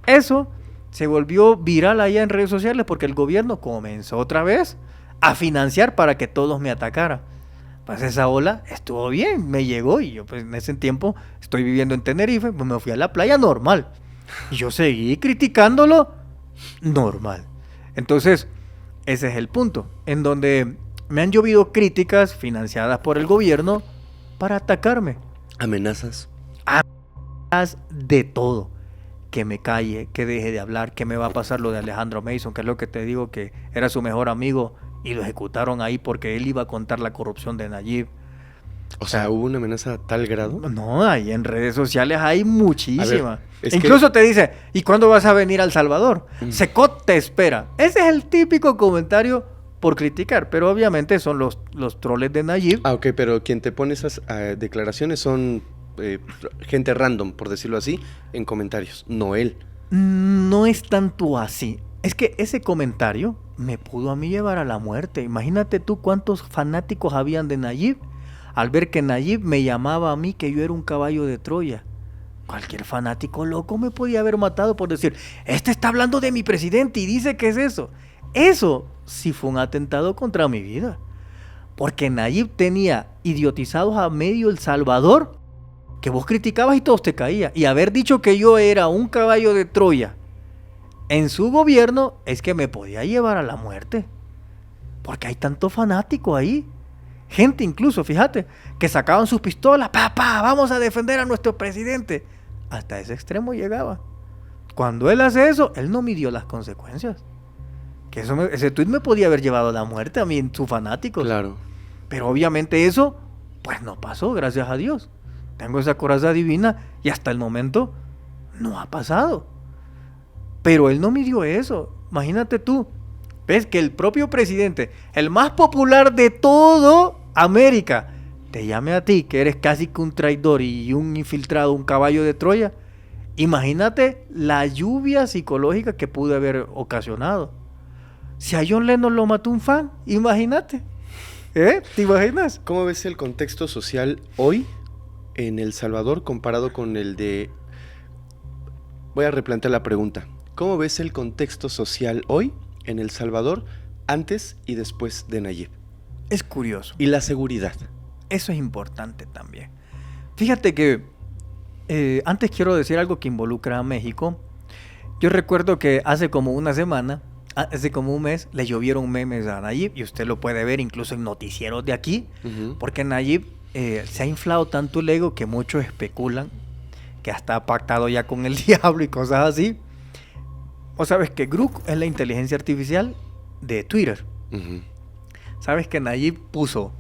Eso se volvió viral allá en redes sociales porque el gobierno comenzó otra vez a financiar para que todos me atacaran. Pues esa ola estuvo bien, me llegó, y yo pues en ese tiempo estoy viviendo en Tenerife, pues me fui a la playa normal. Y yo seguí criticándolo normal. Entonces, ese es el punto, en donde me han llovido críticas financiadas por el gobierno para atacarme. ¿Amenazas? de todo. Que me calle, que deje de hablar, que me va a pasar lo de Alejandro Mason, que es lo que te digo, que era su mejor amigo y lo ejecutaron ahí porque él iba a contar la corrupción de Nayib. O sea, ¿hubo una amenaza a tal grado? No, ahí en redes sociales hay muchísimas. Es Incluso te dice, ¿y cuándo vas a venir a El Salvador? Secot te espera. Ese es el típico comentario por criticar, pero obviamente son los troles de Nayib. Ah, ok, pero quien te pone esas declaraciones son gente random, por decirlo así, en comentarios, no él. No es tanto así. Es que ese comentario me pudo a mí llevar a la muerte. Imagínate tú cuántos fanáticos habían de Nayib al ver que Nayib me llamaba a mí que yo era un caballo de Troya. Cualquier fanático loco me podía haber matado por decir, este está hablando de mi presidente y dice que es eso. Eso sí fue un atentado contra mi vida. Porque Nayib tenía idiotizados a medio El Salvador que vos criticabas y todos te caía. Y haber dicho que yo era un caballo de Troya en su gobierno es que me podía llevar a la muerte. Porque hay tanto fanático ahí. Gente incluso, fíjate, que sacaban sus pistolas. Papá, vamos a defender a nuestro presidente. Hasta ese extremo llegaba. Cuando él hace eso, él no midió las consecuencias. Que ese tuit me podía haber llevado a la muerte a mí en sus fanáticos. Claro. Pero obviamente eso, pues no pasó, gracias a Dios. Tengo esa coraza divina y hasta el momento no ha pasado. Pero él no midió eso. Imagínate tú. Ves que el propio presidente, el más popular de todo América, te llame a ti, que eres casi que un traidor y un infiltrado, un caballo de Troya. Imagínate la lluvia psicológica que pudo haber ocasionado. Si a John Lennon lo mató un fan, imagínate. ¿Te imaginas? ¿Cómo ves el contexto social hoy en El Salvador comparado con el de... Voy a replantear la pregunta. ¿Cómo ves el contexto social hoy en El Salvador antes y después de Nayib? Es curioso. Y la seguridad. Eso es importante también. Fíjate que antes quiero decir algo que involucra a México. Yo recuerdo que hace como una semana, hace como un mes, le llovieron memes a Nayib y usted lo puede ver incluso en noticieros de aquí, porque Nayib se ha inflado tanto el ego que muchos especulan que hasta ha pactado ya con el diablo y cosas así. ¿O sabes que Grok es la inteligencia artificial de Twitter? ¿Sabes que Nayib puso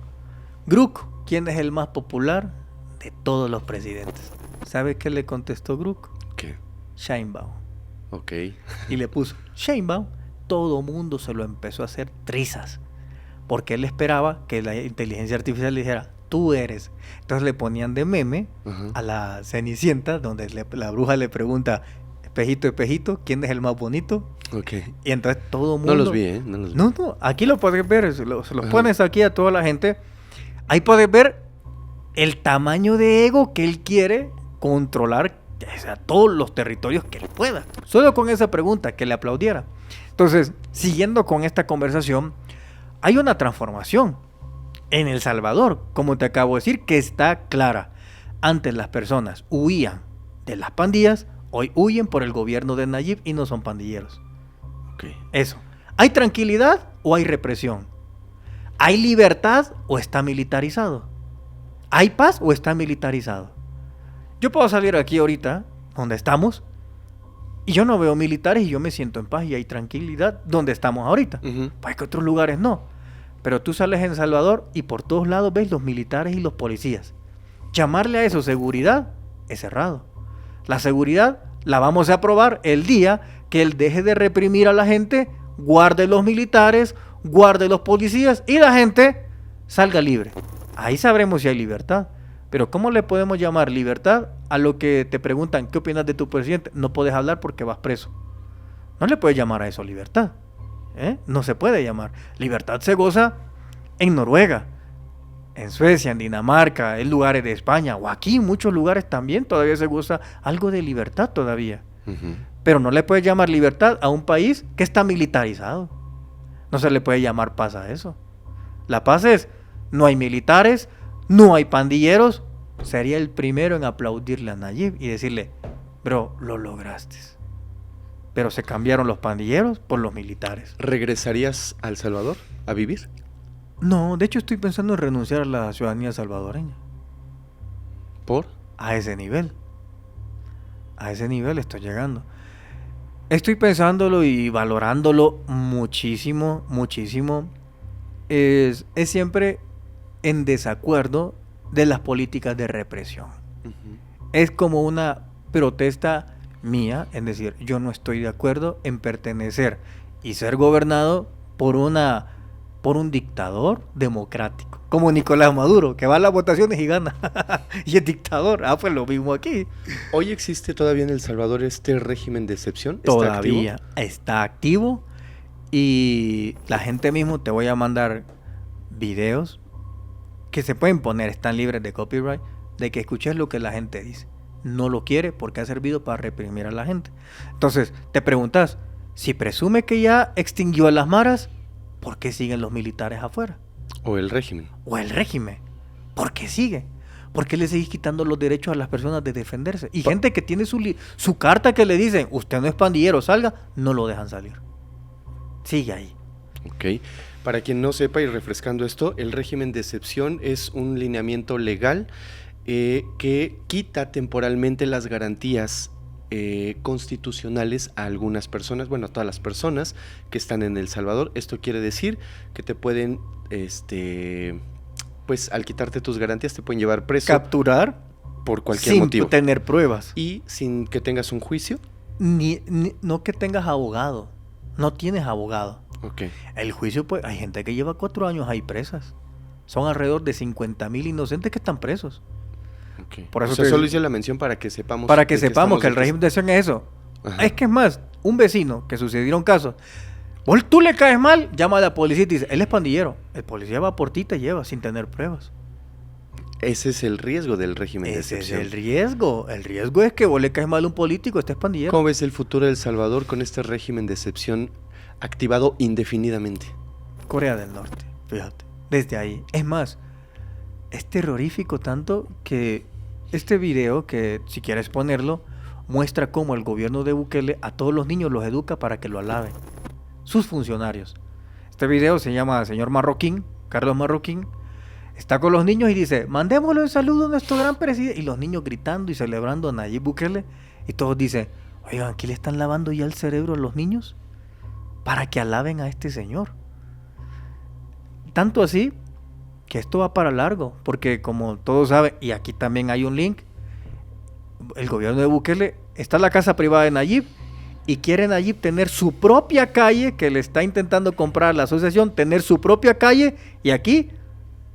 Grok, quién es el más popular de todos los presidentes? ¿Sabes qué le contestó Grok? ¿Qué? Sheinbaum. Ok. Y le puso Sheinbaum. Todo mundo se lo empezó a hacer trizas. Porque él esperaba que la inteligencia artificial le dijera, tú eres. Entonces le ponían de meme a la Cenicienta, donde la bruja le pregunta, espejito, espejito, ¿quién es el más bonito? Ok. Y entonces todo mundo... No los vi, No los vi. No, aquí lo puedes ver, se los pones aquí a toda la gente. Ahí puedes ver el tamaño de ego que él quiere controlar, o sea, todos los territorios que él pueda. Solo con esa pregunta, que le aplaudiera. Entonces, siguiendo con esta conversación, hay una transformación en El Salvador, como te acabo de decir, que está clara. Antes las personas huían de las pandillas, hoy huyen por el gobierno de Nayib y no son pandilleros. Okay. Eso. ¿Hay tranquilidad o hay represión? ¿Hay libertad o está militarizado? ¿Hay paz o está militarizado? Yo puedo salir aquí ahorita, donde estamos, y yo no veo militares y yo me siento en paz y hay tranquilidad donde estamos ahorita. Pues que otros lugares no. Pero tú sales en El Salvador y por todos lados ves los militares y los policías. Llamarle a eso seguridad es errado. La seguridad la vamos a probar el día que él deje de reprimir a la gente, guarde los militares, guarde los policías y la gente salga libre. Ahí sabremos si hay libertad. Pero ¿cómo le podemos llamar libertad a lo que te preguntan qué opinas de tu presidente? No puedes hablar porque vas preso. No le puedes llamar a eso libertad. No se puede llamar. Libertad se goza en Noruega, en Suecia, en Dinamarca, en lugares de España, o aquí en muchos lugares también todavía se goza algo de libertad todavía. Pero no le puedes llamar libertad a un país que está militarizado. No se le puede llamar paz a eso. La paz es, no hay militares, no hay pandilleros. Sería el primero en aplaudirle a Nayib y decirle, bro, lo lograste. Pero se cambiaron los pandilleros por los militares. ¿Regresarías a El Salvador a vivir? No, de hecho estoy pensando en renunciar a la ciudadanía salvadoreña. ¿Por? A ese nivel. A ese nivel estoy llegando. Estoy pensándolo y valorándolo muchísimo, muchísimo. Es siempre en desacuerdo de las políticas de represión. Es como una protesta mía, es decir, yo no estoy de acuerdo en pertenecer y ser gobernado por un dictador democrático, como Nicolás Maduro, que va a las votaciones y gana, y es dictador. Pues lo mismo aquí. ¿Hoy existe todavía en El Salvador este régimen de excepción? ¿Está Todavía activo? está activo y la gente mismo, te voy a mandar videos que se pueden poner, están libres de copyright, de que escuches lo que la gente dice. No lo quiere porque ha servido para reprimir a la gente. Entonces, te preguntas, si presume que ya extinguió a las maras, ¿por qué siguen los militares afuera? ¿O el régimen? O el régimen. ¿Por qué sigue? ¿Por qué le seguís quitando los derechos a las personas de defenderse? Y gente que tiene su carta que le dicen, usted no es pandillero, salga, no lo dejan salir. Sigue ahí. Ok. Para quien no sepa y refrescando esto, el régimen de excepción es un lineamiento legal que quita temporalmente las garantías constitucionales a algunas personas, bueno, a todas las personas que están en El Salvador. Esto quiere decir que te pueden, pues al quitarte tus garantías te pueden llevar preso. Capturar por cualquier sin motivo. tener pruebas. Y sin que tengas un juicio. No que tengas abogado. No tienes abogado. Okay. El juicio, pues, hay gente que lleva 4 años ahí presas. Son alrededor de 50,000 inocentes que están presos. Okay. Por eso solo hice la mención para que sepamos. Para que sepamos que el régimen de excepción es eso. Ajá. Es que es más, un vecino que sucedieron casos. Tú le caes mal, llama a la policía y dice, él es pandillero. El policía va por ti y te lleva sin tener pruebas. Ese es el riesgo del régimen de Ese excepción. es el riesgo. El riesgo es que vos le caes mal a un político, este es pandillero. ¿Cómo ves el futuro de El Salvador con este régimen de excepción activado indefinidamente? Corea del Norte, fíjate. Desde ahí. Es más, es terrorífico tanto que este video, que si quieres ponerlo, muestra cómo el gobierno de Bukele a todos los niños los educa para que lo alaben. Sus funcionarios. Este video se llama Señor Marroquín, Carlos Marroquín. Está con los niños y dice, mandémosle un saludo a nuestro gran presidente. Y los niños gritando y celebrando a Nayib Bukele. Y todos dicen, oigan, ¿aquí le están lavando ya el cerebro a los niños? Para que alaben a este señor. Tanto así que esto va para largo. Porque como todos saben, y aquí también hay un link, el gobierno de Bukele está en la casa privada de Nayib. Y quiere Nayib tener su propia calle, que le está intentando comprar la asociación, tener su propia calle. Y aquí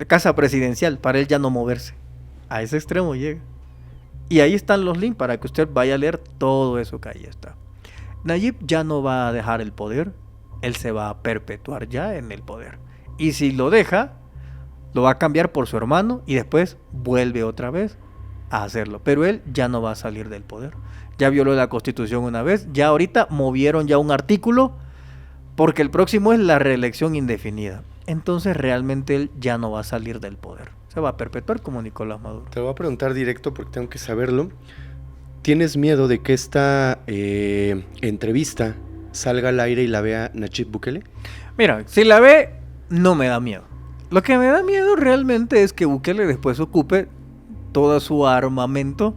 casa presidencial, para él ya no moverse. A ese extremo llega. Y ahí están los links para que usted vaya a leer todo eso que ahí está. Nayib ya no va a dejar el poder, él se va a perpetuar ya en el poder. Y si lo deja, lo va a cambiar por su hermano y después vuelve otra vez a hacerlo. Pero él ya no va a salir del poder. Ya violó la Constitución una vez, ya ahorita movieron ya un artículo porque el próximo es la reelección indefinida. Entonces realmente él ya no va a salir del poder. Se va a perpetuar como Nicolás Maduro. Te voy a preguntar directo porque tengo que saberlo. ¿Tienes miedo de que esta entrevista salga al aire y la vea Nayib Bukele? Mira, si la ve, no me da miedo. Lo que me da miedo realmente es que Bukele después ocupe todo su armamento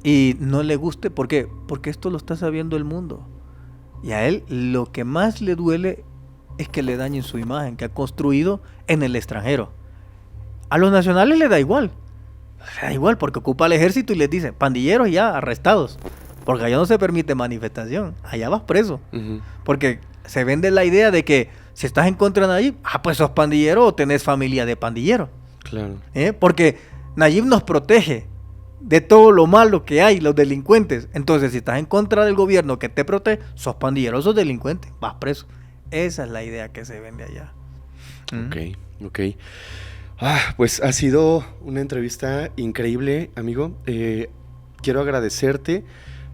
y no le guste. ¿Por qué? Porque esto lo está sabiendo el mundo. Y a él lo que más le duele es que le dañen su imagen que ha construido en el extranjero. A los nacionales le da igual. Le da igual porque ocupa el ejército y les dice, pandilleros ya arrestados. Porque allá no se permite manifestación. Allá vas preso. Porque se vende la idea de que si estás en contra de Nayib, pues sos pandillero o tenés familia de pandillero. Claro. Porque Nayib nos protege de todo lo malo que hay, los delincuentes. Entonces, si estás en contra del gobierno que te protege, sos pandillero, sos delincuente, vas preso. Esa es la idea que se vende allá. Ok. Pues ha sido una entrevista increíble, amigo. Quiero agradecerte.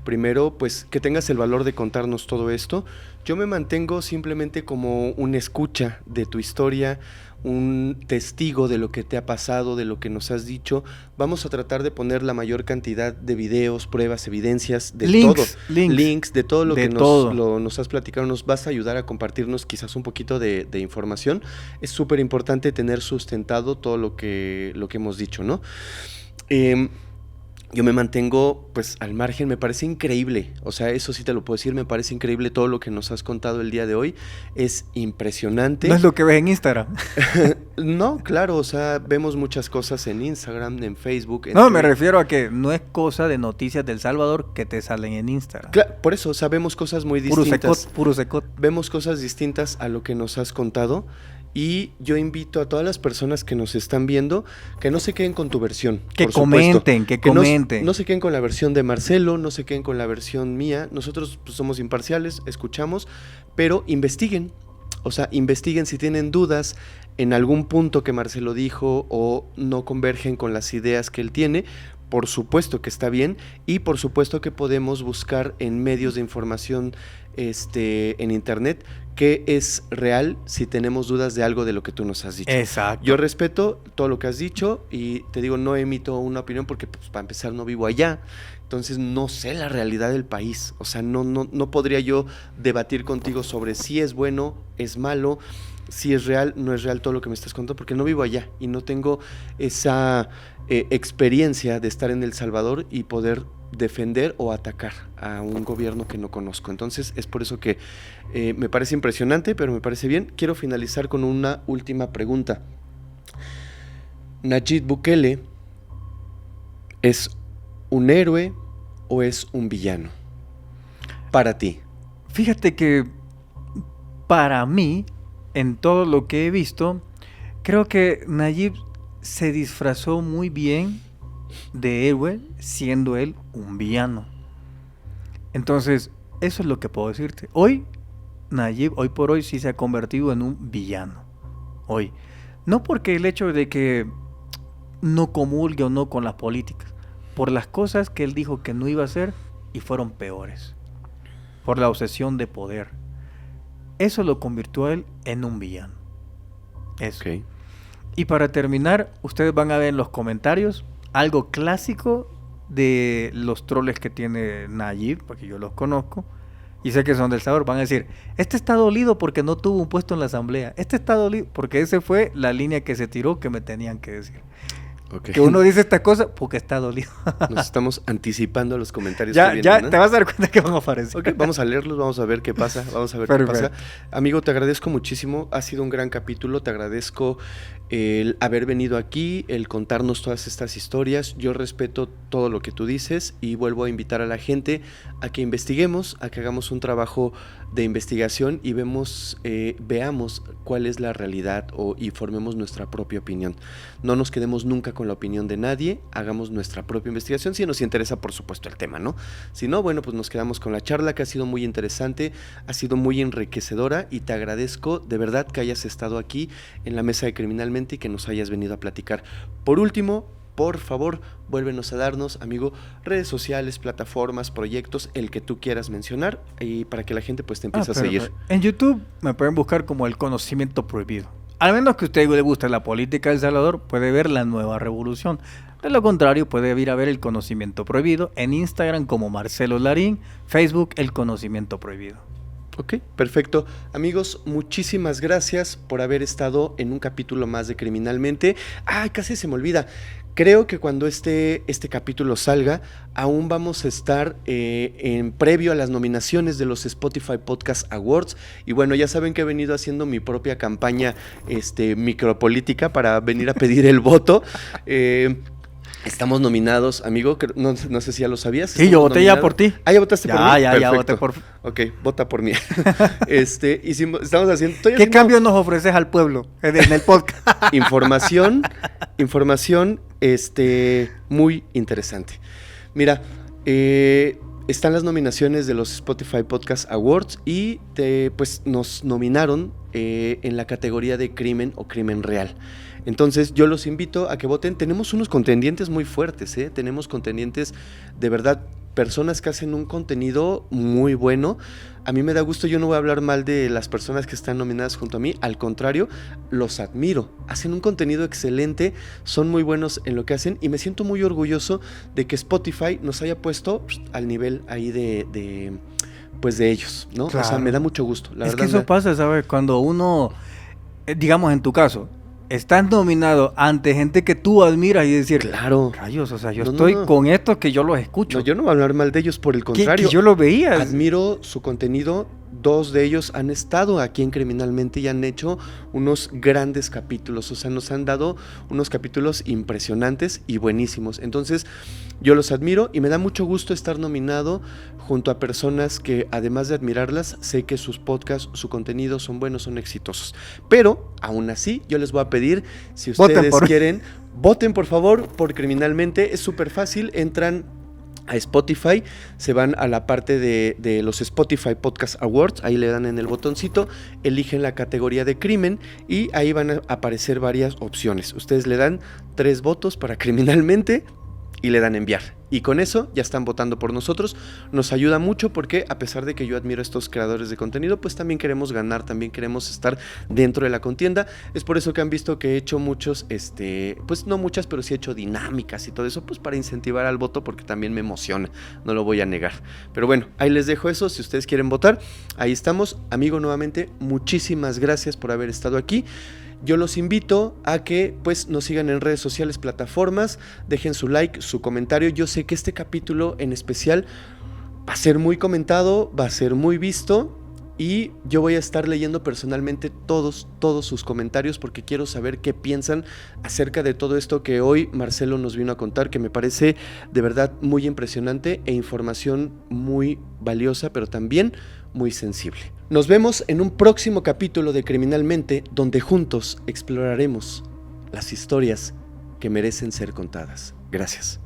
Primero, pues que tengas el valor de contarnos todo esto. Yo me mantengo simplemente como un escucha de tu historia, un testigo de lo que te ha pasado, de lo que nos has dicho. Vamos a tratar de poner la mayor cantidad de videos, pruebas, evidencias, de links, de todo lo que nos has platicado. Nos vas a ayudar a compartirnos quizás un poquito de información. Es súper importante tener sustentado todo lo que hemos dicho, ¿no? yo me mantengo pues al margen, me parece increíble, o sea, eso sí te lo puedo decir, me parece increíble todo lo que nos has contado el día de hoy, es impresionante. No es lo que ves en Instagram. No, claro, o sea, vemos muchas cosas en Instagram, en Facebook. No, me refiero a que no es cosa de noticias del Salvador que te salen en Instagram. Por eso, o sea, vemos cosas muy distintas. Puro secot. Vemos cosas distintas a lo que nos has contado. Y yo invito a todas las personas que nos están viendo que no se queden con tu versión. Que por supuesto. comenten, que comenten. No se queden con la versión de Marcelo, no se queden con la versión mía. Nosotros pues, somos imparciales, escuchamos, pero investiguen. O sea, investiguen si tienen dudas en algún punto que Marcelo dijo o no convergen con las ideas que él tiene. Por supuesto que está bien y por supuesto que podemos buscar en medios de información en internet qué es real si tenemos dudas de algo de lo que tú nos has dicho. Exacto. Yo respeto todo lo que has dicho y te digo, no emito una opinión porque pues, para empezar no vivo allá, entonces no sé la realidad del país, o sea, no podría yo debatir contigo sobre si es bueno, es malo, si es real, no es real todo lo que me estás contando porque no vivo allá y no tengo esa experiencia de estar en El Salvador y poder defender o atacar a un gobierno que no conozco. Entonces es por eso que me parece impresionante, pero me parece bien. Quiero finalizar con una última pregunta. ¿Nayib Bukele es un héroe o es un villano para ti? Fíjate que para mí, en todo lo que he visto, creo que Nayib se disfrazó muy bien de héroe siendo él un villano. Entonces, eso es lo que puedo decirte. Hoy, Nayib, hoy por hoy sí se ha convertido en un villano. Hoy. No porque el hecho de que no comulgue o no con las políticas, por las cosas que él dijo que no iba a hacer y fueron peores. Por la obsesión de poder. Eso lo convirtió a él en un villano. Eso. Okay. Y para terminar, ustedes van a ver en los comentarios algo clásico de los troles que tiene Nayib, porque yo los conozco y sé que son del Salvador. Van a decir, este está dolido porque no tuvo un puesto en la asamblea, este está dolido porque esa fue la línea que se tiró que me tenían que decir. Okay. Que uno dice esta cosa porque está dolido. Nos estamos anticipando a los comentarios ya, que vienen, ya ¿no? Te vas a dar cuenta que van a aparecer. Ok, vamos a leerlos, vamos a ver qué pasa, qué pasa. Amigo, te agradezco muchísimo, ha sido un gran capítulo, te agradezco el haber venido aquí, el contarnos todas estas historias. Yo respeto todo lo que tú dices y vuelvo a invitar a la gente a que investiguemos, a que hagamos un trabajo de investigación y veamos cuál es la realidad y formemos nuestra propia opinión. No nos quedemos nunca con la opinión de nadie, hagamos nuestra propia investigación si nos interesa, por supuesto, el tema, ¿no? Si no, bueno, pues nos quedamos con la charla que ha sido muy interesante, ha sido muy enriquecedora y te agradezco de verdad que hayas estado aquí en la mesa de Criminalmente y que nos hayas venido a platicar. Por último, por favor, vuélvenos a darnos, amigo, redes sociales, plataformas, proyectos, el que tú quieras mencionar y para que la gente pues te empiece a seguir. En YouTube me pueden buscar como El Conocimiento Prohibido. Al menos que a usted le guste la política de El Salvador, puede ver La Nueva Revolución. De lo contrario, puede ir a ver El Conocimiento Prohibido en Instagram como Marcelo Larín, Facebook El Conocimiento Prohibido. Ok, perfecto. Amigos, muchísimas gracias por haber estado en un capítulo más de Criminalmente. ¡Ay, casi se me olvida! Creo que cuando este capítulo salga, aún vamos a estar en previo a las nominaciones de los Spotify Podcast Awards. Y bueno, ya saben que he venido haciendo mi propia campaña micropolítica para venir a pedir el voto. Estamos nominados, amigo, no sé si ya lo sabías. Sí, yo voté ya por ti. Ah, ¿ya votaste por mí? Ya voté por... Ok, vota por mí. Estamos haciendo... ¿Qué cambio nos ofreces al pueblo en el podcast? Información muy interesante. Mira, están las nominaciones de los Spotify Podcast Awards y pues nos nominaron en la categoría de crimen o crimen real. Entonces yo los invito a que voten. Tenemos unos contendientes muy fuertes, tenemos contendientes de verdad, personas que hacen un contenido muy bueno. A mí me da gusto, yo no voy a hablar mal de las personas que están nominadas junto a mí, al contrario, los admiro, hacen un contenido excelente, son muy buenos en lo que hacen y me siento muy orgulloso de que Spotify nos haya puesto al nivel ahí de ellos, ¿no? Claro. O sea, me da mucho gusto, la verdad. Es que eso pasa, ¿sabes? Cuando uno, digamos en tu caso, estás nominado ante gente que tú admiras y decir, Claro. rayos, o sea, yo No, estoy no. con estos que yo los escucho. No, yo no voy a hablar mal de ellos, por el que contrario. yo los veía. Admiro su contenido. 2 de ellos han estado aquí en Criminalmente y han hecho unos grandes capítulos. O sea, nos han dado unos capítulos impresionantes y buenísimos. Entonces, yo los admiro y me da mucho gusto estar nominado junto a personas que, además de admirarlas, sé que sus podcasts, su contenido son buenos, son exitosos. Pero, aún así, yo les voy a pedir, si Voten ustedes por- quieren, voten por favor por Criminalmente. Es súper fácil, entran a Spotify, se van a la parte de los Spotify Podcast Awards, ahí le dan en el botoncito, eligen la categoría de crimen y ahí van a aparecer varias opciones. Ustedes le dan 3 votos para Criminalmente y le dan enviar. Y con eso ya están votando por nosotros. Nos ayuda mucho porque, a pesar de que yo admiro a estos creadores de contenido, pues también queremos ganar, también queremos estar dentro de la contienda. Es por eso que han visto que he hecho muchos, pues no muchas, pero sí he hecho dinámicas y todo eso, pues para incentivar al voto, porque también me emociona, no lo voy a negar. Pero bueno, ahí les dejo eso, si ustedes quieren votar, ahí estamos. Amigo, nuevamente, muchísimas gracias por haber estado aquí. Yo los invito a que pues nos sigan en redes sociales, plataformas, dejen su like, su comentario. Yo sé que este capítulo en especial va a ser muy comentado, va a ser muy visto y yo voy a estar leyendo personalmente todos sus comentarios porque quiero saber qué piensan acerca de todo esto que hoy Marcelo nos vino a contar, que me parece de verdad muy impresionante e información muy valiosa, pero también muy sensible. Nos vemos en un próximo capítulo de Criminalmente, donde juntos exploraremos las historias que merecen ser contadas. Gracias.